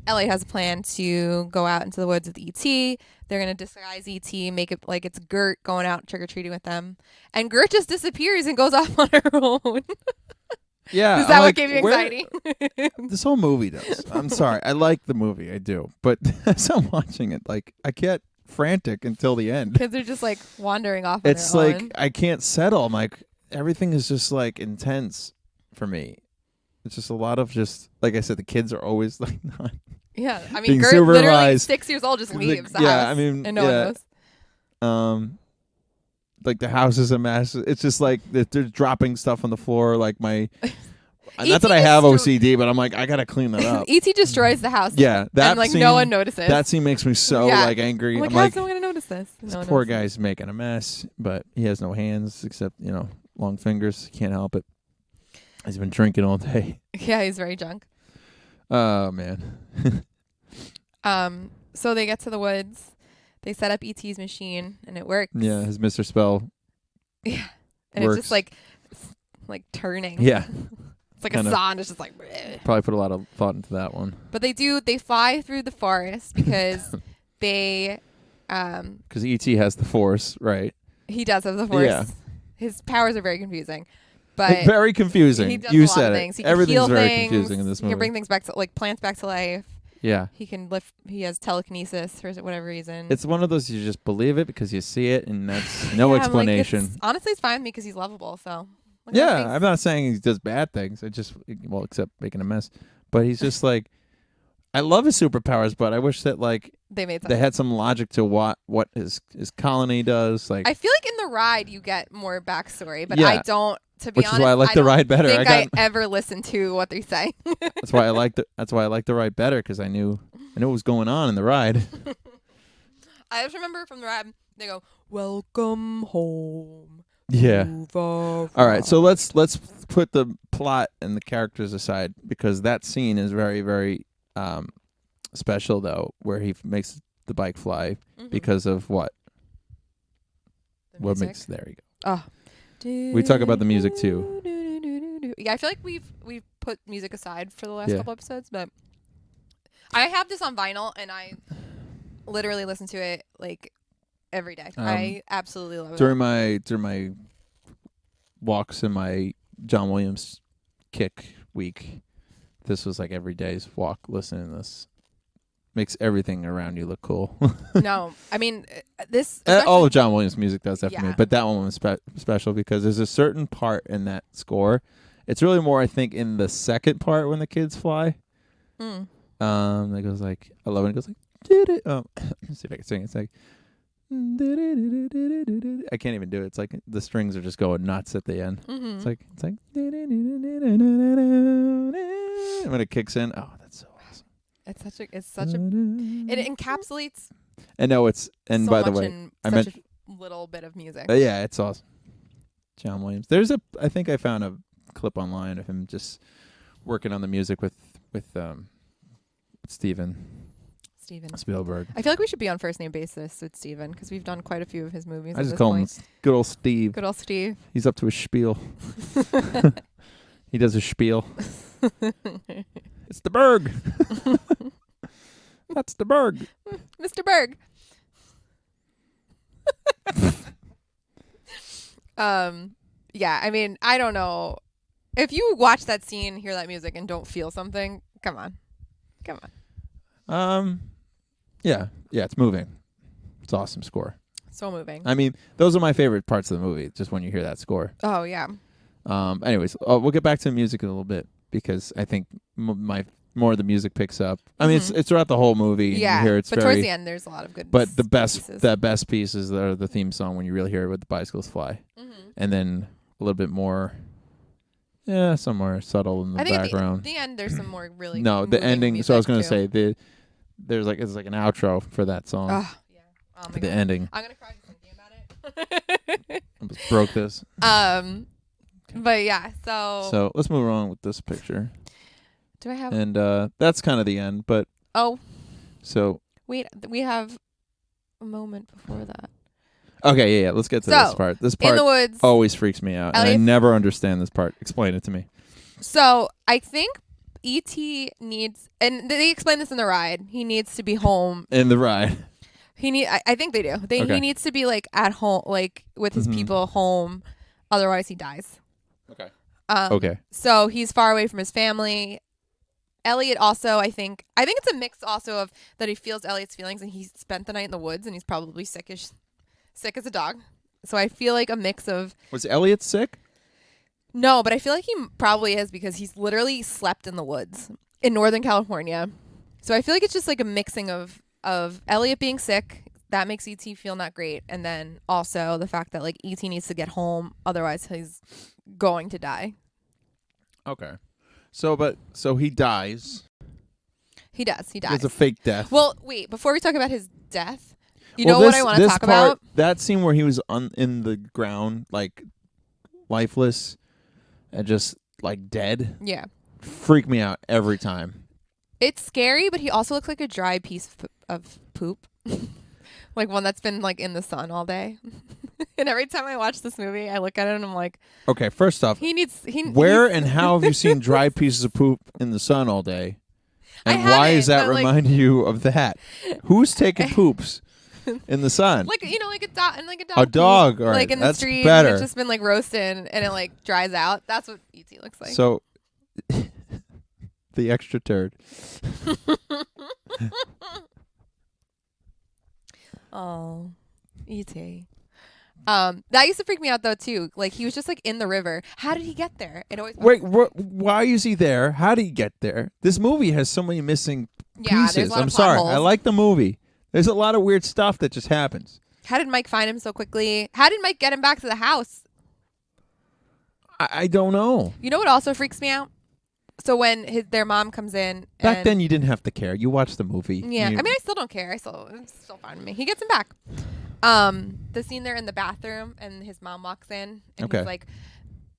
Elliot has a plan to go out into the woods with E.T. They're going to disguise E.T., make it like it's Gert going out trick-or-treating with them. And Gert just disappears and goes off on her own. Yeah. Is that what gave you anxiety? This whole movie does. I'm sorry. I like the movie. I do. But as I'm watching it, like, I get frantic until the end. Kids are just like wandering off on It's their like, own. I can't settle. I'm like, everything is just like intense for me. It's just a lot of just, like I said, the kids are always like not. Yeah. I mean, being Gert, literally supervised. 6 years old, just leaves the Yeah, house. I mean, and no one knows. Like the house is a mess. It's just like they're dropping stuff on the floor. Like my, not that I have OCD, but I'm like, I gotta clean that up. E.T. destroys the house. Yeah, that and like scene, no one notices. That scene makes me so like angry. I'm I'm how's like, someone gonna notice this? this No one poor notices. guy's making a mess, but he has no hands except long fingers. Can't help it. He's been drinking all day. Yeah, he's very drunk. Oh man. So they get to the woods. They set up E.T.'s machine, and it works. Yeah, his Mr. Spell. Yeah, and works. it's just like turning. Yeah, it's like kinda. a saw, and it's just like. Bleh. probably put a lot of thought into that one. But they fly through the forest because they. Because E.T. has the Force, right? He does have the Force. Yeah. His powers are very confusing, but Very confusing. he does You a lot said of it. things. He can Everything's heal very things. confusing in this He movie. can bring things back to plants back to life. Yeah. He can lift. He has telekinesis for whatever reason. It's one of those you just believe it because you see it, and that's no Yeah, I'm like, explanation. honestly, it's fine with me because he's lovable. So look at his Yeah, face. I'm not saying he does bad things. Except making a mess. But he's just like, I love his superpowers, but I wish that they had some logic to what his colony does. Like, I feel like in the ride you get more backstory, but Yeah. I don't. To be Which honest, is why I like the ride better. Think I I ever listen to what they're saying. That's why I like the ride better because I knew what was going on in the ride. I just remember from the ride they go, "Welcome home." Yeah. Move on. All right, so let's put the plot and the characters aside because that scene is very, very special though, where he makes the bike fly because of what? The What music. makes there you go. Oh. We talk about the music too. Yeah, I feel like we've put music aside for the last Yeah. couple episodes, but I have this on vinyl and I literally listen to it like every day. I absolutely love it. During my walks in my John Williams kick week, this was like every day's walk listening to this. Makes everything around you look cool. No, I mean this. All of John Williams' music does that for me, Yeah. but that one was special because there's a certain part in that score. It's really more, I think, in the second part when the kids fly. It goes like, I love it. It goes like, let's see if I can sing it. It's like, I can't even do it. It's like the strings are just going nuts at the end. Mm-hmm. It's like, and when it kicks in, oh, that's so awesome. It's such a it encapsulates. And no, it's and so by the much way, in I such meant a little bit of music. yeah, it's awesome. John Williams. I think I found a clip online of him just working on the music with Steven Spielberg. I feel like we should be on first name basis with Steven because we've done quite a few of his movies. I at just this call point. him good old Steve. Good old Steve. He's up to his spiel. He does his spiel. It's the Berg. That's the Berg. Mr. Berg. Yeah, I mean, I don't know. If you watch that scene, hear that music, and don't feel something, come on. Yeah, it's moving. It's awesome score. So moving. I mean, those are my favorite parts of the movie, just when you hear that score. Oh, yeah. Anyways, we'll get back to the music in a little bit because I think more of the music picks up. I mean, it's throughout the whole movie. Yeah, and you hear it's but very, towards the end, there's a lot of good. But the best pieces. pieces are the theme song when you really hear it with the bicycles fly, and then a little bit more, somewhere subtle in the I think background. at the end, there's some more really. No, the moving ending. So I was going to music, too. say it's like an outro for that song. Oh, yeah. Oh, my For the God. ending. I'm gonna cry just thinking about it. I just broke this. But yeah, So let's move on with this picture. do I have? And that's kind of the end. But Oh, so wait, we have a moment before that. okay, yeah. Let's get to this part. This In part the woods. always freaks me out, and I Elliot- never understand this part. Explain it to me. So I think E.T. needs, and they explain this in the ride. He needs to be home. In the ride. I think they do. Okay. He needs to be like at home, like with his people home. Otherwise, he dies. Okay. Okay. So he's far away from his family. Elliot also, I think it's a mix also of that he feels Elliot's feelings and he spent the night in the woods and he's probably sick as a dog. So I feel like a mix of. Was Elliot sick? No, but I feel like he probably is because he's literally slept in the woods in Northern California. So I feel like it's just like a mixing of Elliot being sick. That makes E.T. feel not great. And then also the fact that like E.T. needs to get home. Otherwise he's going to die. Okay. So he dies. He does. He dies. It's a fake death. Well, wait, before we talk about his death, what I want to talk about? That scene where he was in the ground, like lifeless and just like dead. Yeah. Freaked me out every time. It's scary, but he also looks like a dry piece of poop. Like one that's been like in the sun all day. And every time I watch this movie, I look at it and I'm like, okay, first off, where and how have you seen dry pieces of poop in the sun all day? And why does that remind you of that? Who's taking poops in the sun? Like like a dog, and like a dog. A dog, poop, all right, like in the that's street. better. And it's just been like roasted and it like dries out. That's what E.T. looks like. So, the extra turd. Oh, E.T. That used to freak me out though too. Like he was just like in the river. How did he get there? It always wait. Why is he there? How did he get there? This movie has so many missing pieces. There's a lot I'm of plot sorry. holes. I like the movie. There's a lot of weird stuff that just happens. How did Mike find him so quickly? How did Mike get him back to the house? I don't know. You know what also freaks me out? So when their mom comes in, back then you didn't have to care. You watched the movie. Yeah, I mean, I still don't care. It's still fine with me. He gets him back. The scene they're in the bathroom and his mom walks in and he's like,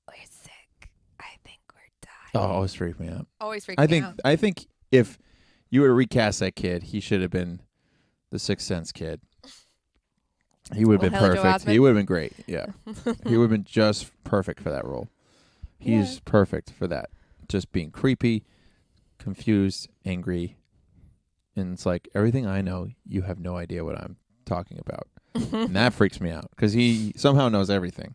"We're sick. I think we're dying." Oh, always freaked me out. Always freaked me out. I think if you were to recast that kid, he should have been the Sixth Sense kid. He would have been perfect. He would have been great. Yeah, he would have been just perfect for that role. He's perfect for that. Just being creepy, confused, angry, and it's like everything I know, you have no idea what I'm talking about, and that freaks me out because he somehow knows everything.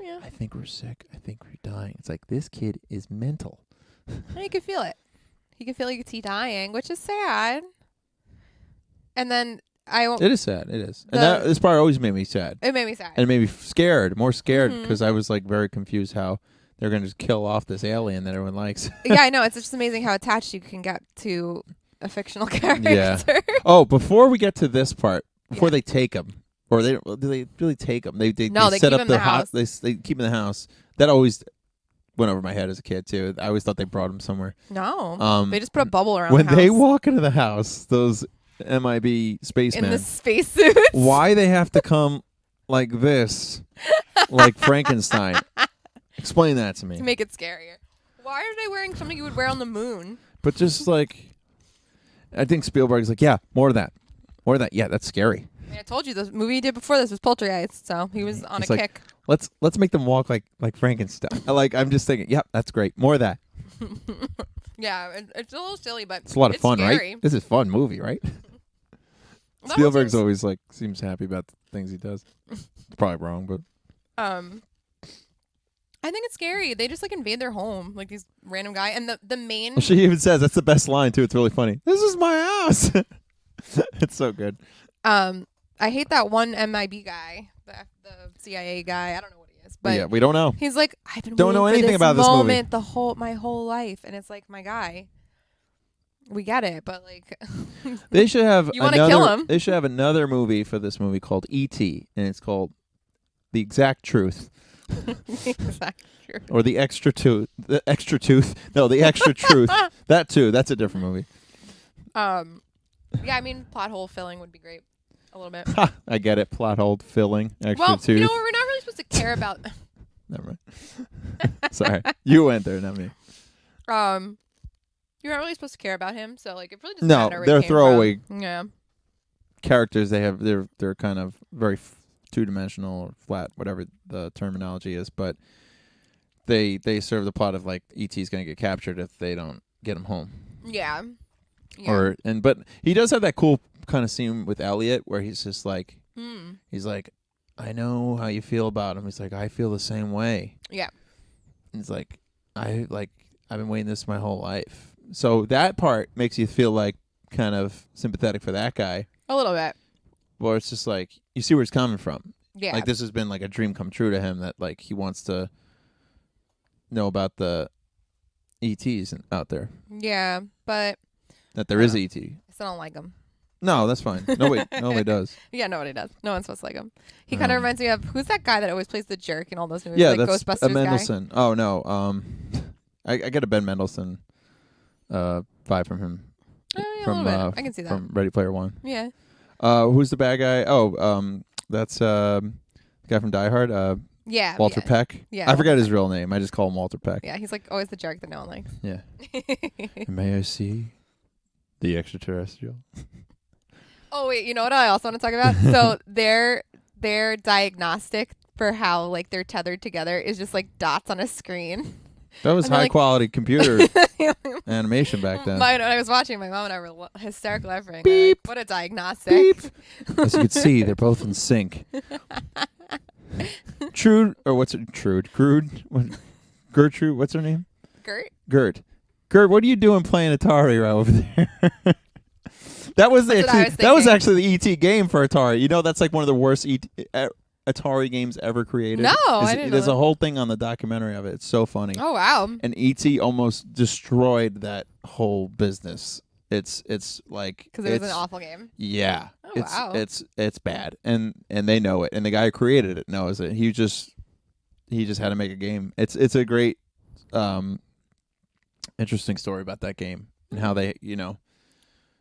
Yeah. I think we're sick. I think we're dying. It's like this kid is mental. You can feel it. He can feel like he dying, which is sad. And then It is sad. It is, and this part always made me sad. It made me sad. And it made me scared, more scared, because I was like very confused how they're going to just kill off this alien that everyone likes. Yeah, I know. It's just amazing how attached you can get to a fictional character. Yeah. Oh, before we get to this part, before they take him, or do they really take him? They set up the house. They keep him in the house. That always went over my head as a kid too. I always thought they brought him somewhere. No, they just put a bubble around. When the house. they walk into the house, those MIB spacemen in the spacesuits. Why they have to come like this, like Frankenstein? Explain that to me. To make it scarier. Why are they wearing something you would wear on the moon? But just like, I think Spielberg's like, yeah, more of that. More of that. Yeah, that's scary. I mean, I told you the movie he did before this was Poltergeist, so he was on a kick. Let's make them walk like Frankenstein. I'm just thinking, yeah, that's great. More of that. Yeah, it's a little silly, but it's a lot of fun, scary. right? This is a fun movie, right? Spielberg's always seems happy about the things he does. It's probably wrong, but I think it's scary. They just invade their home, like these random guy, and the main. Well, she even says that's the best line too. It's really funny. This is my house. It's so good. I hate that one MIB guy, the CIA guy. I don't know what he is, but yeah, we don't know. He's like, I've been don't know anything about this movie. My whole life, and it's like, my guy. We get it, but they should have you want to kill him. They should have another movie for this movie called E.T. and it's called The Exact Truth. Exact Truth. Or The Extra Tooth. The Extra Tooth. No, The Extra Truth. That too. That's a different movie. Yeah, I mean, plot hole filling would be great. A little bit. I get it. Plot hole filling. Extra tooth. You know what? We're not really supposed to care about. Never mind. Sorry, you went there, not me. You're not really supposed to care about him, so it really doesn't matter. No, they're throwaway Yeah. characters. They're kind of very two-dimensional or flat, whatever the terminology is. But they serve the plot of like E.T.'s gonna get captured if they don't get him home. Yeah. But he does have that cool kind of scene with Elliot where he's just like, he's like, I know how you feel about him. He's like, I feel the same way. Yeah. He's like, I've been waiting this my whole life. So that part makes you feel like kind of sympathetic for that guy. A little bit. Or it's just like you see where he's coming from. Yeah. Like this has been like a dream come true to him that like he wants to know about the ETs out there. Yeah, but that there is an ET. I still don't like him. No, that's fine. Nobody does. Yeah, nobody does. No one's supposed to like him. He kind of reminds me of who's that guy that always plays the jerk in all those movies? Yeah, like that's Ghostbusters Mendelsohn. guy? Oh no, I get a Ben Mendelsohn vibe from him. Oh, yeah, From a little bit. I can see that. From Ready Player One. Yeah. Who's the bad guy? Oh, that's the guy from Die Hard. Yeah. Walter Peck. Yeah. I forgot his real name. I just call him Walter Peck. Yeah, he's like always the jerk that no one likes. Yeah. May I see the Extra-Terrestrial? Oh wait, you know what I also want to talk about? So their diagnostic for how like they're tethered together is just like dots on a screen. That was high quality computer animation back then. When I was watching, my mom and I were hysterical laughing. Beep. Like, what a diagnostic. Beep. As you can see, they're both in sync. Trude, or what's it? Trude. Gertrude, what's her name? Gert, what are you doing playing Atari right over there? That was actually the ET game for Atari. You know, that's like one of the worst Atari games ever created. No, I didn't know There's that. a whole thing on the documentary of it. It's so funny. Oh wow! And ET almost destroyed that whole business. It's like because it was an awful game. Yeah. Oh wow! It's bad, and they know it, and the guy who created it knows it. He just had to make a game. It's a great, interesting story about that game and how they,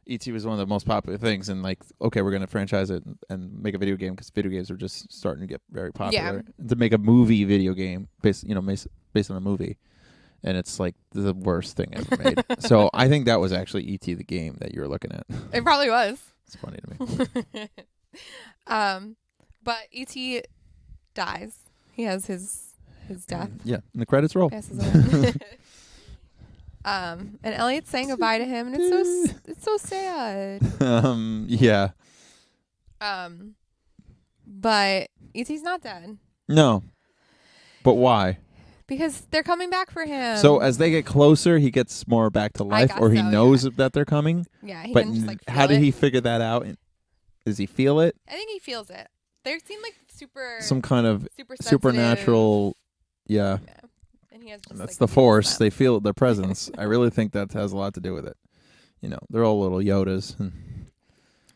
E.T. was one of the most popular things, and like, okay, we're gonna franchise it and make a video game because video games are just starting to get very popular. Yeah. To make a movie video game based on a movie, and it's like the worst thing ever made. So I think that was actually E.T. the game that you were looking at. It probably was. It's funny to me. But E.T. dies. He has his death. Yeah, and the credits roll. And Elliot's saying goodbye to him, and it's so sad. Yeah. But E.T.'s not dead. No. But why? Because they're coming back for him. So as they get closer, he gets more back to life, or he knows that they're coming. Yeah, he but can just like feel how did it. he figure that out? Does he feel it? I think he feels it. They seem like some kind of super supernatural. Yeah. And he has just, and that's like, the Force. They feel their presence. I really think that has a lot to do with it. They're all little Yodas.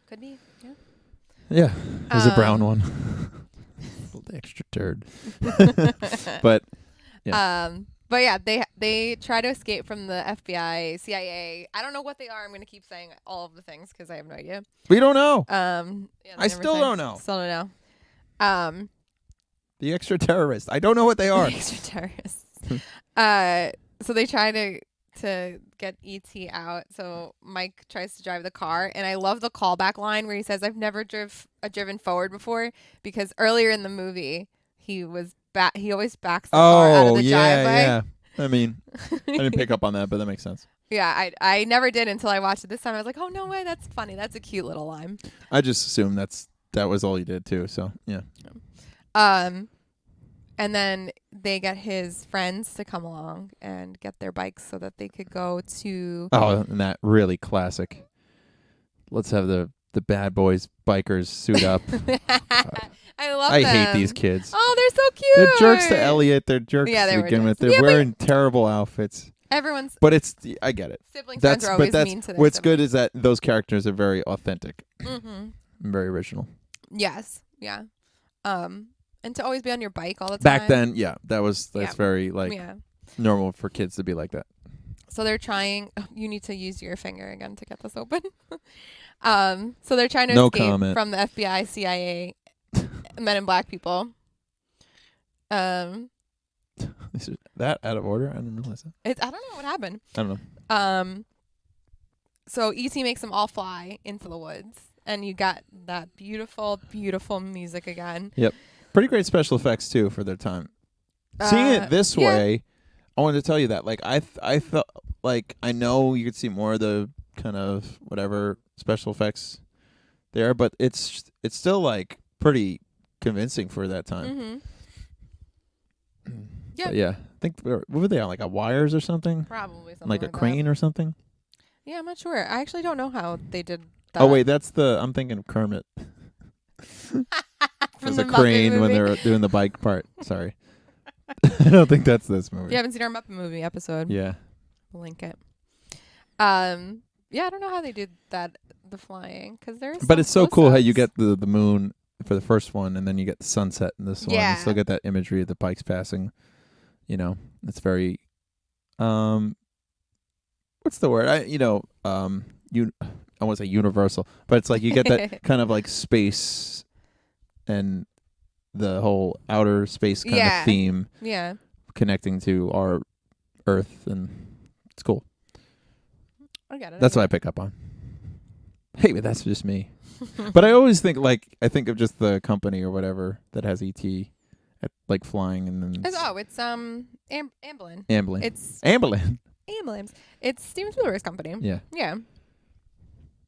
Could be. Yeah. Yeah. There's a brown one. The extra turd. But. Yeah. But yeah, they try to escape from the FBI, CIA. I don't know what they are. I'm going to keep saying all of the things because I have no idea. We don't know. Yeah, I still don't know. Still don't know. The extra-terrorists. I don't know what they are. The extra-terrorists. So they try to get E.T. out. So Mike tries to drive the car, and I love the callback line where he says, "I've never driven forward before," because earlier in the movie he always backs the car out of the driveway. Yeah. I mean, I didn't pick up on that, but that makes sense. Yeah, I never did until I watched it this time. I was like, oh no way, that's funny. That's a cute little line. I just assumed that was all he did too. So yeah. And then they get his friends to come along and get their bikes so that they could go to. Oh, and that really classic. Let's have the bad boys bikers suit up. I hate these kids. Oh, they're so cute. They're jerks to Elliot. They're jerks to begin with. They're wearing terrible outfits. But I get it. Siblings friends are always mean to their what's siblings. good is that those characters are very authentic. Mm-hmm. And very original. Yes. Yeah. And to always be on your bike all the time. Back then, yeah, that's very normal for kids to be like that. So they're trying. Oh, you need to use your finger again to get this open. So they're trying to escape from the FBI, CIA, Men in Black people. Is that out of order? I didn't realize that. I don't know what happened. I don't know. So E.T. makes them all fly into the woods, and you got that beautiful, beautiful music again. Yep. Pretty great special effects too for their time. Seeing it this yeah. way, I wanted to tell you that. Like, I felt like I know you could see more of the kind of whatever special effects there, but it's still like pretty convincing for that time. Mm-hmm. Yeah. But yeah. I think what were they on, like a wires or something? Probably something Like a that. crane or something? Yeah, I'm not sure. I actually don't know how they did that. Oh wait, I'm thinking of Kermit. From There's a the Muppet crane when movie. they're doing the bike part. Sorry. I don't think that's this movie. If you haven't seen our Muppet movie episode, Yeah. we'll link it. Yeah, I don't know how they did that, the flying, because there's. But it's so cool how you get the moon for the first one, and then you get the sunset in this one. Yeah. You still get that imagery of the bikes passing. You know, it's very, what's the word? I want to say universal, but it's like you get that kind of like space and the whole outer space kind of theme. Yeah. Connecting to our Earth, and it's cool. I get it. That's what I pick up on. Hey, but that's just me. But I always think I think of just the company or whatever that has ET at like flying, and then it's Amblin. Amblin. It's Amblin. Ambulance. It's Steven Spielberg's company. Yeah. Yeah.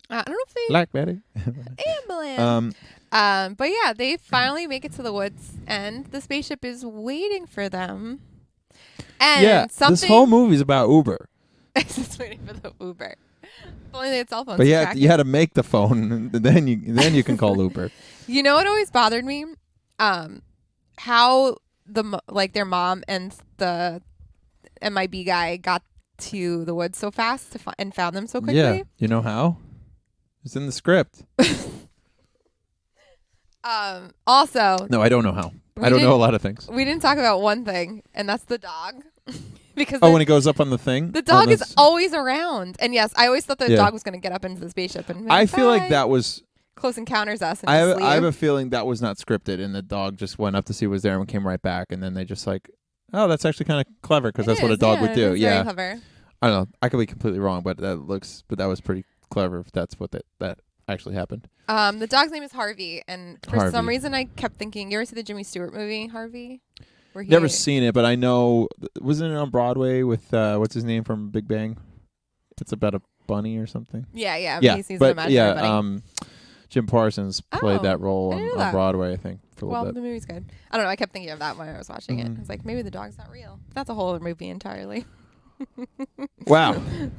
I don't know if they Blackberry. Ambulance. But yeah, they finally make it to the woods, and the spaceship is waiting for them. And Yeah, this whole movie's about Uber. It's just waiting for the Uber. If only they had cell phones. But to yeah, track you it. had to make the phone, and then you can call Uber. You know what always bothered me? How their mom and the MIB guy got to the woods so fast and found them so quickly. Yeah, you know how? It's in the script. Also, No, I don't know how. I don't know a lot of things. We didn't talk about one thing, and that's the dog. Because when it goes up on the thing? the dog is always around. And yes, I always thought the Yeah. dog was going to get up into the spaceship and I feel like "Bye." that was... Close Encounters us and I just leave. have a feeling that was not scripted, and the dog just went up to see what was there and came right back, and then they just like, oh, that's actually kind of clever because that's what a dog would do. It's Yeah, very clever. I don't know. I could be completely wrong, but that was pretty clever if that's what that actually happened. The dog's name is Harvey, and for some Harvey. reason I kept thinking, you ever see the Jimmy Stewart movie, Harvey? Where he Never seen it, but I know. Wasn't it on Broadway with what's his name from Big Bang? It's about a bunny or something. Yeah. Yeah, He's but an imaginary bunny. Jim Parsons played that role I didn't know on that. Broadway, I think, for a Well, little the bit. movie's good. I don't know. I kept thinking of that when I was watching it. Mhm. I was like, maybe the dog's not real. That's a whole other movie entirely. Wow, you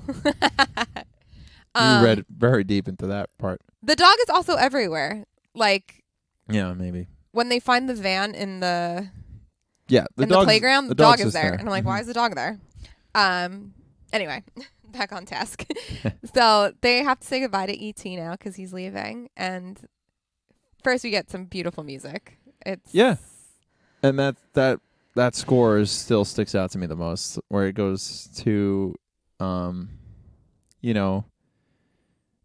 Um, read very deep into that part. The dog is also everywhere. Like Yeah, maybe. when they find the van in the Yeah, the playground, the dog's dog is just there. And I'm like, Mhm. why is the dog there? Anyway, back on task. So they have to say goodbye to E.T. now because he's leaving. And first we get some beautiful music. It's Yeah. And that score still sticks out to me the most, where it goes to,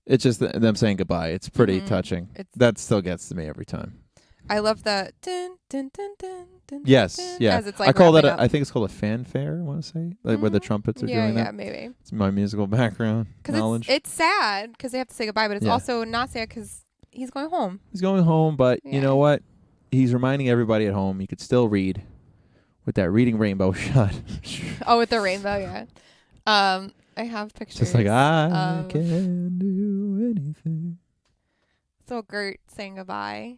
it's just them saying goodbye. It's pretty Mhm. touching. It's- That still gets to me every time. I love the dun, dun, dun, dun, dun, Yes, dun, yeah. as it's like I call that. wrapping up. I think it's called a fanfare. I want to say, like where the Mhm. trumpets are yeah, doing yeah, that. maybe. It's my musical background Because knowledge. it's sad because they have to say goodbye, but it's Yeah. also not sad because he's going home. He's going home, but you Yeah. know what? He's reminding everybody at home you could still read with that reading rainbow shot. Oh, with the rainbow, yeah. I have pictures. Just like I of- can do anything. So Gert saying goodbye.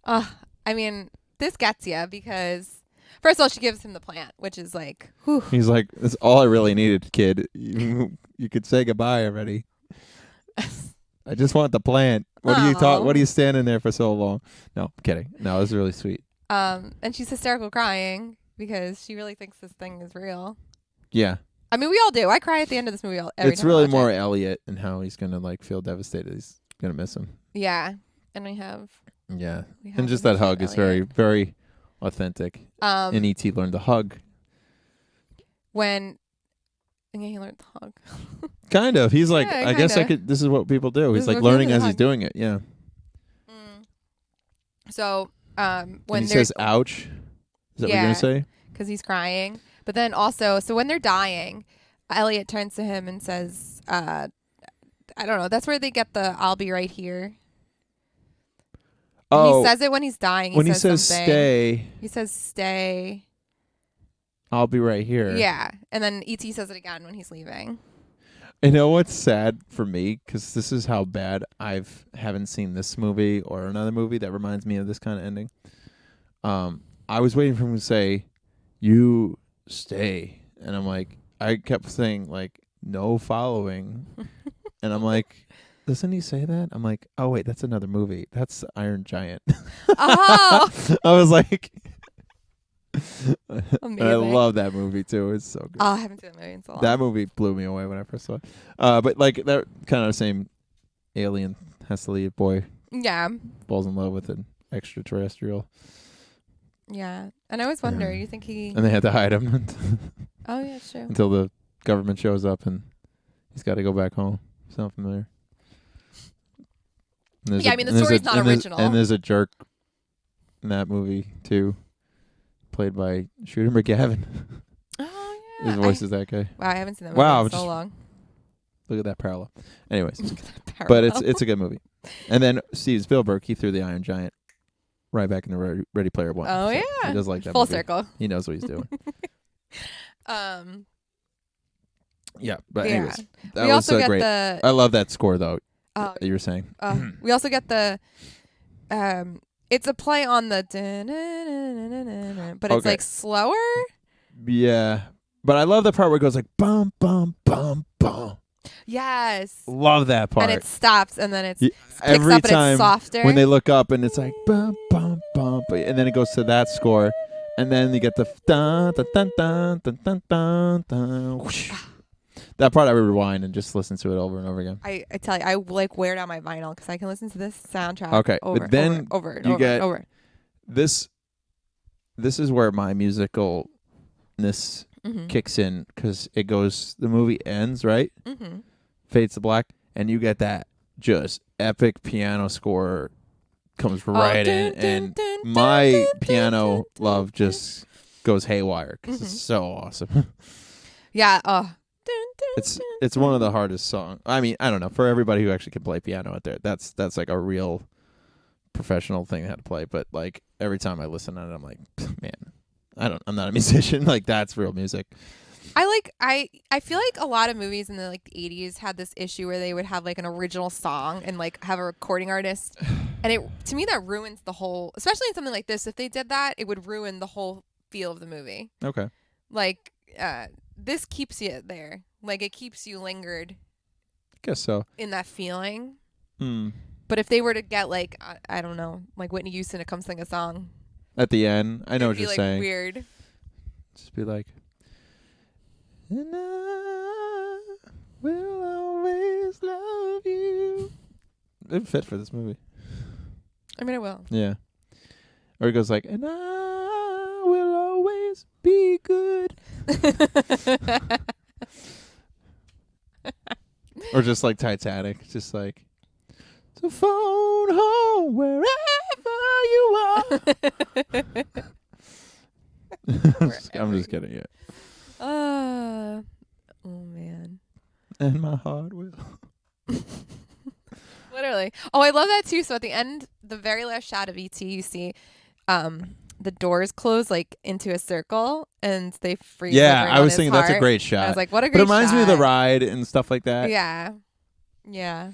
I mean, this gets you because first of all, she gives him the plant, which is like, whew. He's like, that's all I really needed, kid. You could say goodbye already. I just want the plant. What are you Aw. What are you standing there for so long? No, I'm kidding. No, it was really sweet. And she's hysterical crying because she really thinks this thing is real. Yeah, I mean, we all do. I cry at the end of this movie every it's time I really watch more it. Elliot and how he's gonna like feel devastated. He's gonna miss him. Yeah, and we have And just that hug is very, very authentic. And E.T. learned to hug. When he learned to hug. Kind of. He's like, Yeah, I guess I kinda. could. This is what people do. This He's is like what people learning do, as he's hug. doing it. Yeah. So And when he they're says, "Ouch." Is that what you're Yeah. gonna say? because he's crying, but then also so when they're dying, Elliot turns to him and says, "I don't know." That's where they get the "I'll be right here." Oh, he says it when he's dying. when he says something. stay, He says stay. I'll be right here. Yeah. And then E.T. says it again when he's leaving. You know what's sad for me? Because this is how bad haven't seen this movie or another movie that reminds me of this kind of ending. I was waiting for him to say, "You stay," and I'm like, I kept saying like, "No following," and I'm like, doesn't he say that? I'm like, oh wait, that's another movie. That's Iron Giant. Oh. I was like, Amazing. I love that movie too. It's so good. Oh, I haven't seen that movie in so long. That movie blew me away when I first saw it. But like that kind of the same alien has to leave boy Yeah. falls in love with an extraterrestrial. Yeah. And I always wonder, you think he... And they had to hide him Oh, yeah, true. until the government shows up and he's got to go back home. Sound familiar? Yeah, I mean, the story's not original. And there's a jerk in that movie, too, played by Shooter McGavin. Oh, yeah. His voice is that guy. Wow, I haven't seen that movie in so long. Look at that parallel. Anyways, Parallel. but it's a good movie. And then Steven Spielberg, he threw the Iron Giant right back in the Ready Player One. Oh, So yeah. he does like that Full movie. circle. He knows what he's doing. Yeah, but anyways, that we was also get great. the... I love that score, though, Oh, that you were saying. we also get the... it's a play on the... But it's Okay. like slower. Yeah. But I love the part where it goes like, bum, bum, bum, bum. Yes. Love that part. And it stops, and then it Y- picks Every up and time it's softer. when they look up and it's like, bum, bum, bum. And then it goes to that score. And then you get the dun, dun, dun, dun, dun, dun, dun, dun, whoosh. That part I would rewind and just listen to it over and over again. I tell you, I like wear down my vinyl because I can listen to this soundtrack Okay, over, but then over, and you over, get and over. This is where my musicalness kicks in, because it goes, the movie ends, right? Mm-hmm. Fades to black, and you get that just epic piano score comes right in, and my piano love just goes haywire because it's so awesome. Yeah. It's one of the hardest songs. I mean, I don't know, for everybody who actually can play piano out there, that's like a real professional thing how to play. But like every time I listen to it, I'm like, man, I'm not a musician. Like that's real music. I feel like a lot of movies in the like the 80s had this issue where they would have like an original song and like have a recording artist, and to me that ruins the whole, especially in something like this. If they did that, it would ruin the whole feel of the movie. Okay. Like this keeps you there, like it keeps you lingered. Guess so. In that feeling. Hmm. But if they were to get like I don't know, like Whitney Houston to come sing a song At the end, I know what you're like saying. Weird. Just be like, and I will always love you. It'd fit for this movie. I mean, it will. Yeah. Or it goes like, and I will always be good. Or just like Titanic, just like, to phone home wherever you are. I'm just kidding, yeah. Oh man. And my heart will. Literally. Oh, I love that too. So at the end, the very last shot of E.T., you see the doors close like into a circle and they freeze. Yeah, I was thinking that's a great shot. I was like, what a great But it reminds me of the shot. ride and stuff like that. Yeah. Yeah.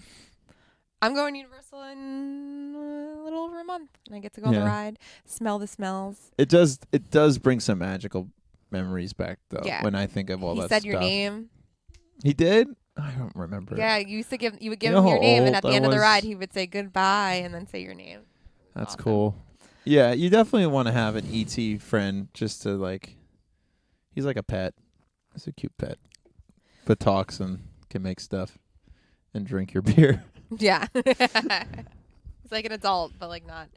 I'm going Universal in a little over a month, and I get to go on the ride, smell the smells. It does bring some magical memories back, though, Yeah. when I think of all that stuff. He said your name. He did? I don't remember. Yeah, you would give You him know your how name, and old at the I end of the was? ride, he would say goodbye and then say your name. That's Awesome. cool. Yeah, you definitely want to have an E.T. friend just to, like, he's like a pet. He's a cute pet. But talks and can make stuff and drink your beer. Yeah. He's like an adult, but like not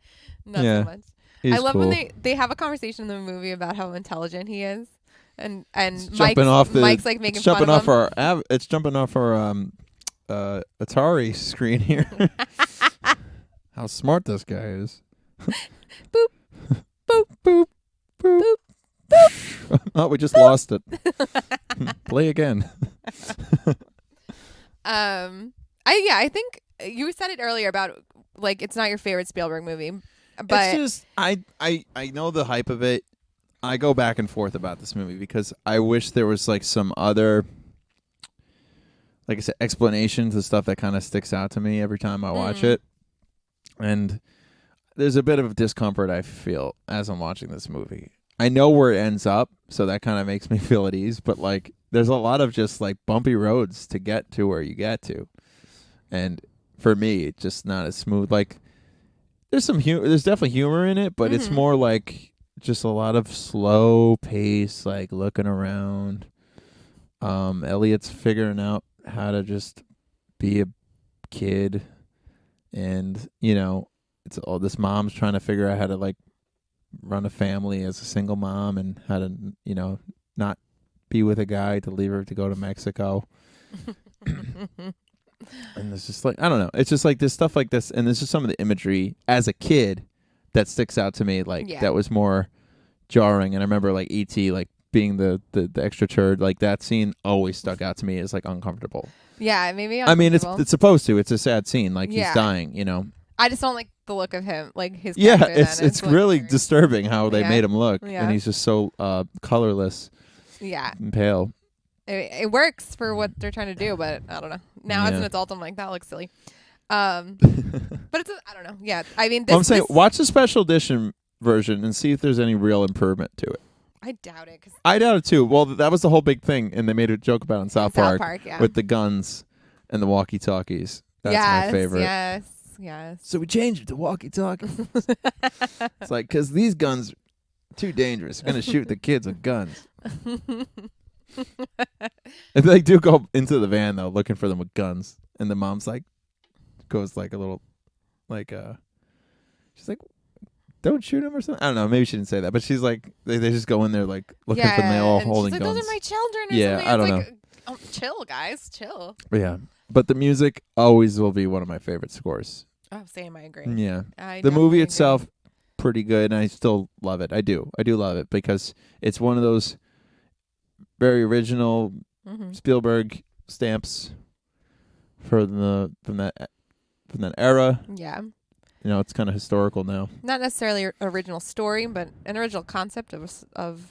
Yeah, so much. He's I love cool. when they have a conversation in the movie about how intelligent he is. And It's Mike's like making fun of him. It's jumping off our Atari screen here. How smart this guy is. Boop. Boop. Boop. Boop. Boop. Boop. Oh, we just lost it. Play again. I think you said it earlier about like it's not your favorite Spielberg movie, But it's just I know the hype of it. I go back and forth about this movie because I wish there was like some other, like I said, explanation to stuff that kind of sticks out to me every time I watch it. And there's a bit of discomfort I feel as I'm watching this movie. I know where it ends up, so that kind of makes me feel at ease. But like, there's a lot of just like bumpy roads to get to where you get to, and for me, it's just not as smooth. Like, there's there's definitely humor in it, but it's more like just a lot of slow pace, like looking around. Elliot's figuring out how to just be a kid, and it's all this mom's trying to figure out how to like run a family as a single mom and how to not be with a guy to leave her to go to Mexico. And it's just like, I don't know, it's just like this stuff like this, and this is some of the imagery as a kid that sticks out to me, like that was more jarring. And I remember like E.T. like being the extra turd, like that scene always stuck out to me as like uncomfortable. Yeah, maybe. I mean, it's supposed to. It's a sad scene, like he's dying. I just don't like the look of him, like his. It's really disturbing how they made him look, and he's just so colorless. Yeah, and pale. It works for what they're trying to do, but I don't know. Now as an adult, I'm like, that looks silly. But it's I don't know. Yeah, I mean, I'm saying watch the special edition version and see if there's any real improvement to it. I doubt it. I doubt it too. Well, that was the whole big thing, and they made a joke about it in South Park yeah. with the guns and the walkie-talkies. That's my favorite. Yes. So we changed it to walkie-talkies. It's like, because these guns are too dangerous. We're going to shoot the kids with guns. And they do go into the van, though, looking for them with guns. And the mom's like, goes like a little, like, she's like, don't shoot him or something. I don't know. Maybe she didn't say that. But she's like, they just go in there, like, looking for them. They all holding she's like, guns. those are my children or something. I don't know. Oh, chill, guys. Chill. Yeah. But the music always will be one of my favorite scores. Oh, same. I agree. Yeah. I the movie agree. itself, pretty good, and I still love it. I do love it because it's one of those very original Spielberg stamps from that era. Yeah. It's kind of historical now. Not necessarily original story, but an original concept of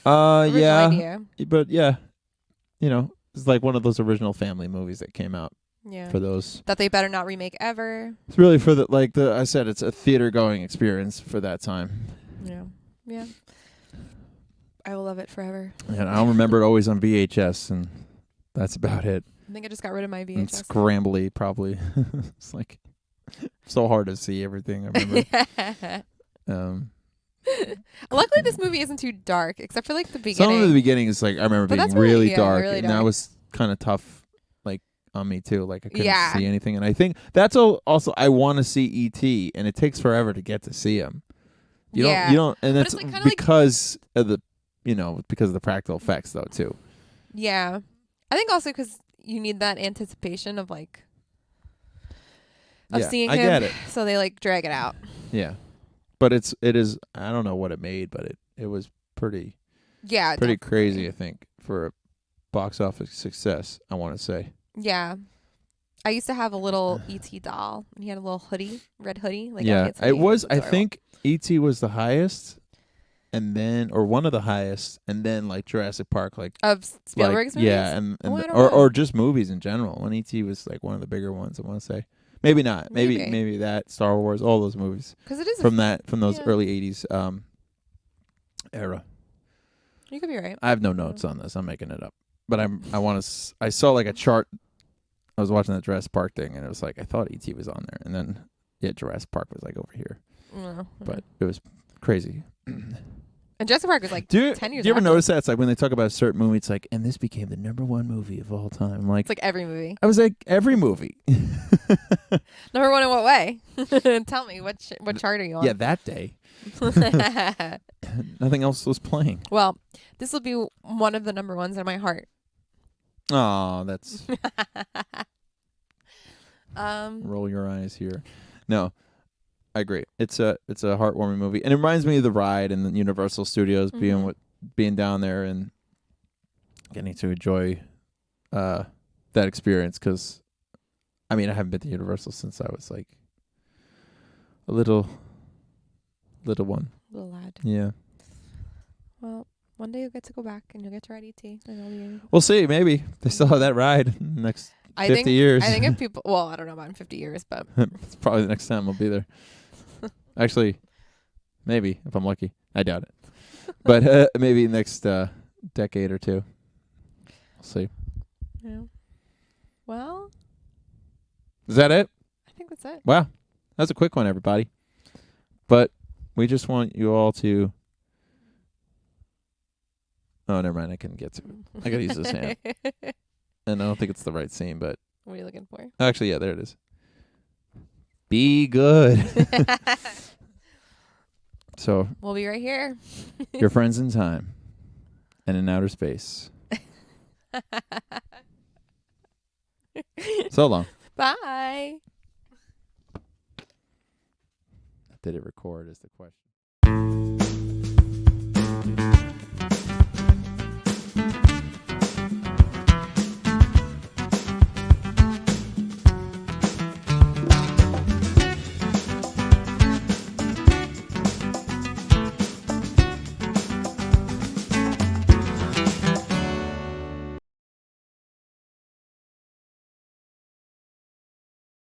original idea. But yeah, it's like one of those original family movies that came out. Yeah. For those that they better not remake ever. It's really for I said, it's a theater going experience for that time. Yeah. Yeah. I will love it forever. And I'll remember it always on VHS, and that's about it. I think I just got rid of my VHS. And scrambly, probably. It's like so hard to see everything. I remember. Luckily, this movie isn't too dark, except for like the beginning. Some of the beginning is like I remember being really dark, and that was kind of tough. On me too, like I couldn't see anything, and I think that's also I want to see E.T. and it takes forever to get to see him. You don't, and that's because of the, because of the practical effects though too. Yeah, I think also because you need that anticipation of seeing him. I get it. So they drag it out. Yeah, but it is. I don't know what it made, but it was pretty. Yeah, pretty crazy. I think for a box office success, I want to say. Yeah. I used to have a little E.T. doll, and he had a little hoodie, red hoodie. It was, I think E.T. was the highest, and then, or one of the highest, and then Jurassic Park, of Spielberg's movies? Yeah, or just movies in general. When E.T. was one of the bigger ones, I want to say. Maybe not. Maybe that, Star Wars, all those movies. Because it is from those early 80s era. You could be right. I have no notes on this. I'm making it up. But I saw a chart. I was watching that Jurassic Park thing, and it was I thought E.T. was on there, and then Jurassic Park was over here. But it was crazy. And Jurassic Park was 10 years. Do you ever notice that? It's when they talk about a certain movie, it's and this became the #1 movie of all time. I'm it's every movie. I was every movie. Number one in what way? Tell me what chart are you on? Yeah, that day. Nothing else was playing. Well, this will be one of the number ones in my heart. Oh, that's roll your eyes here. No, I agree. It's a heartwarming movie, and it reminds me of the ride in the Universal Studios, being down there and getting to enjoy that experience. Because, I haven't been to Universal since I was a little little one. Little lad. Yeah. Well, one day you'll get to go back and you'll get to ride ET. And it'll be We'll see. Maybe they still have that ride next 50 years. I think if people, well, I don't know about in 50 years, but It's probably the next time I'll be there. Actually, maybe if I'm lucky. I doubt it. But maybe next decade or two. We'll see. yeah. Well, Is that it? I think that's it. Wow. That was a quick one, everybody. But we just want you all to... Oh, never mind. I couldn't get to it. I got to use this hand. And I don't think it's the right scene, but... What are you looking for? Actually, yeah, there it is. Be good. So, We'll be right here. your friends in time and in outer space. So long. Bye. Did it record is the question.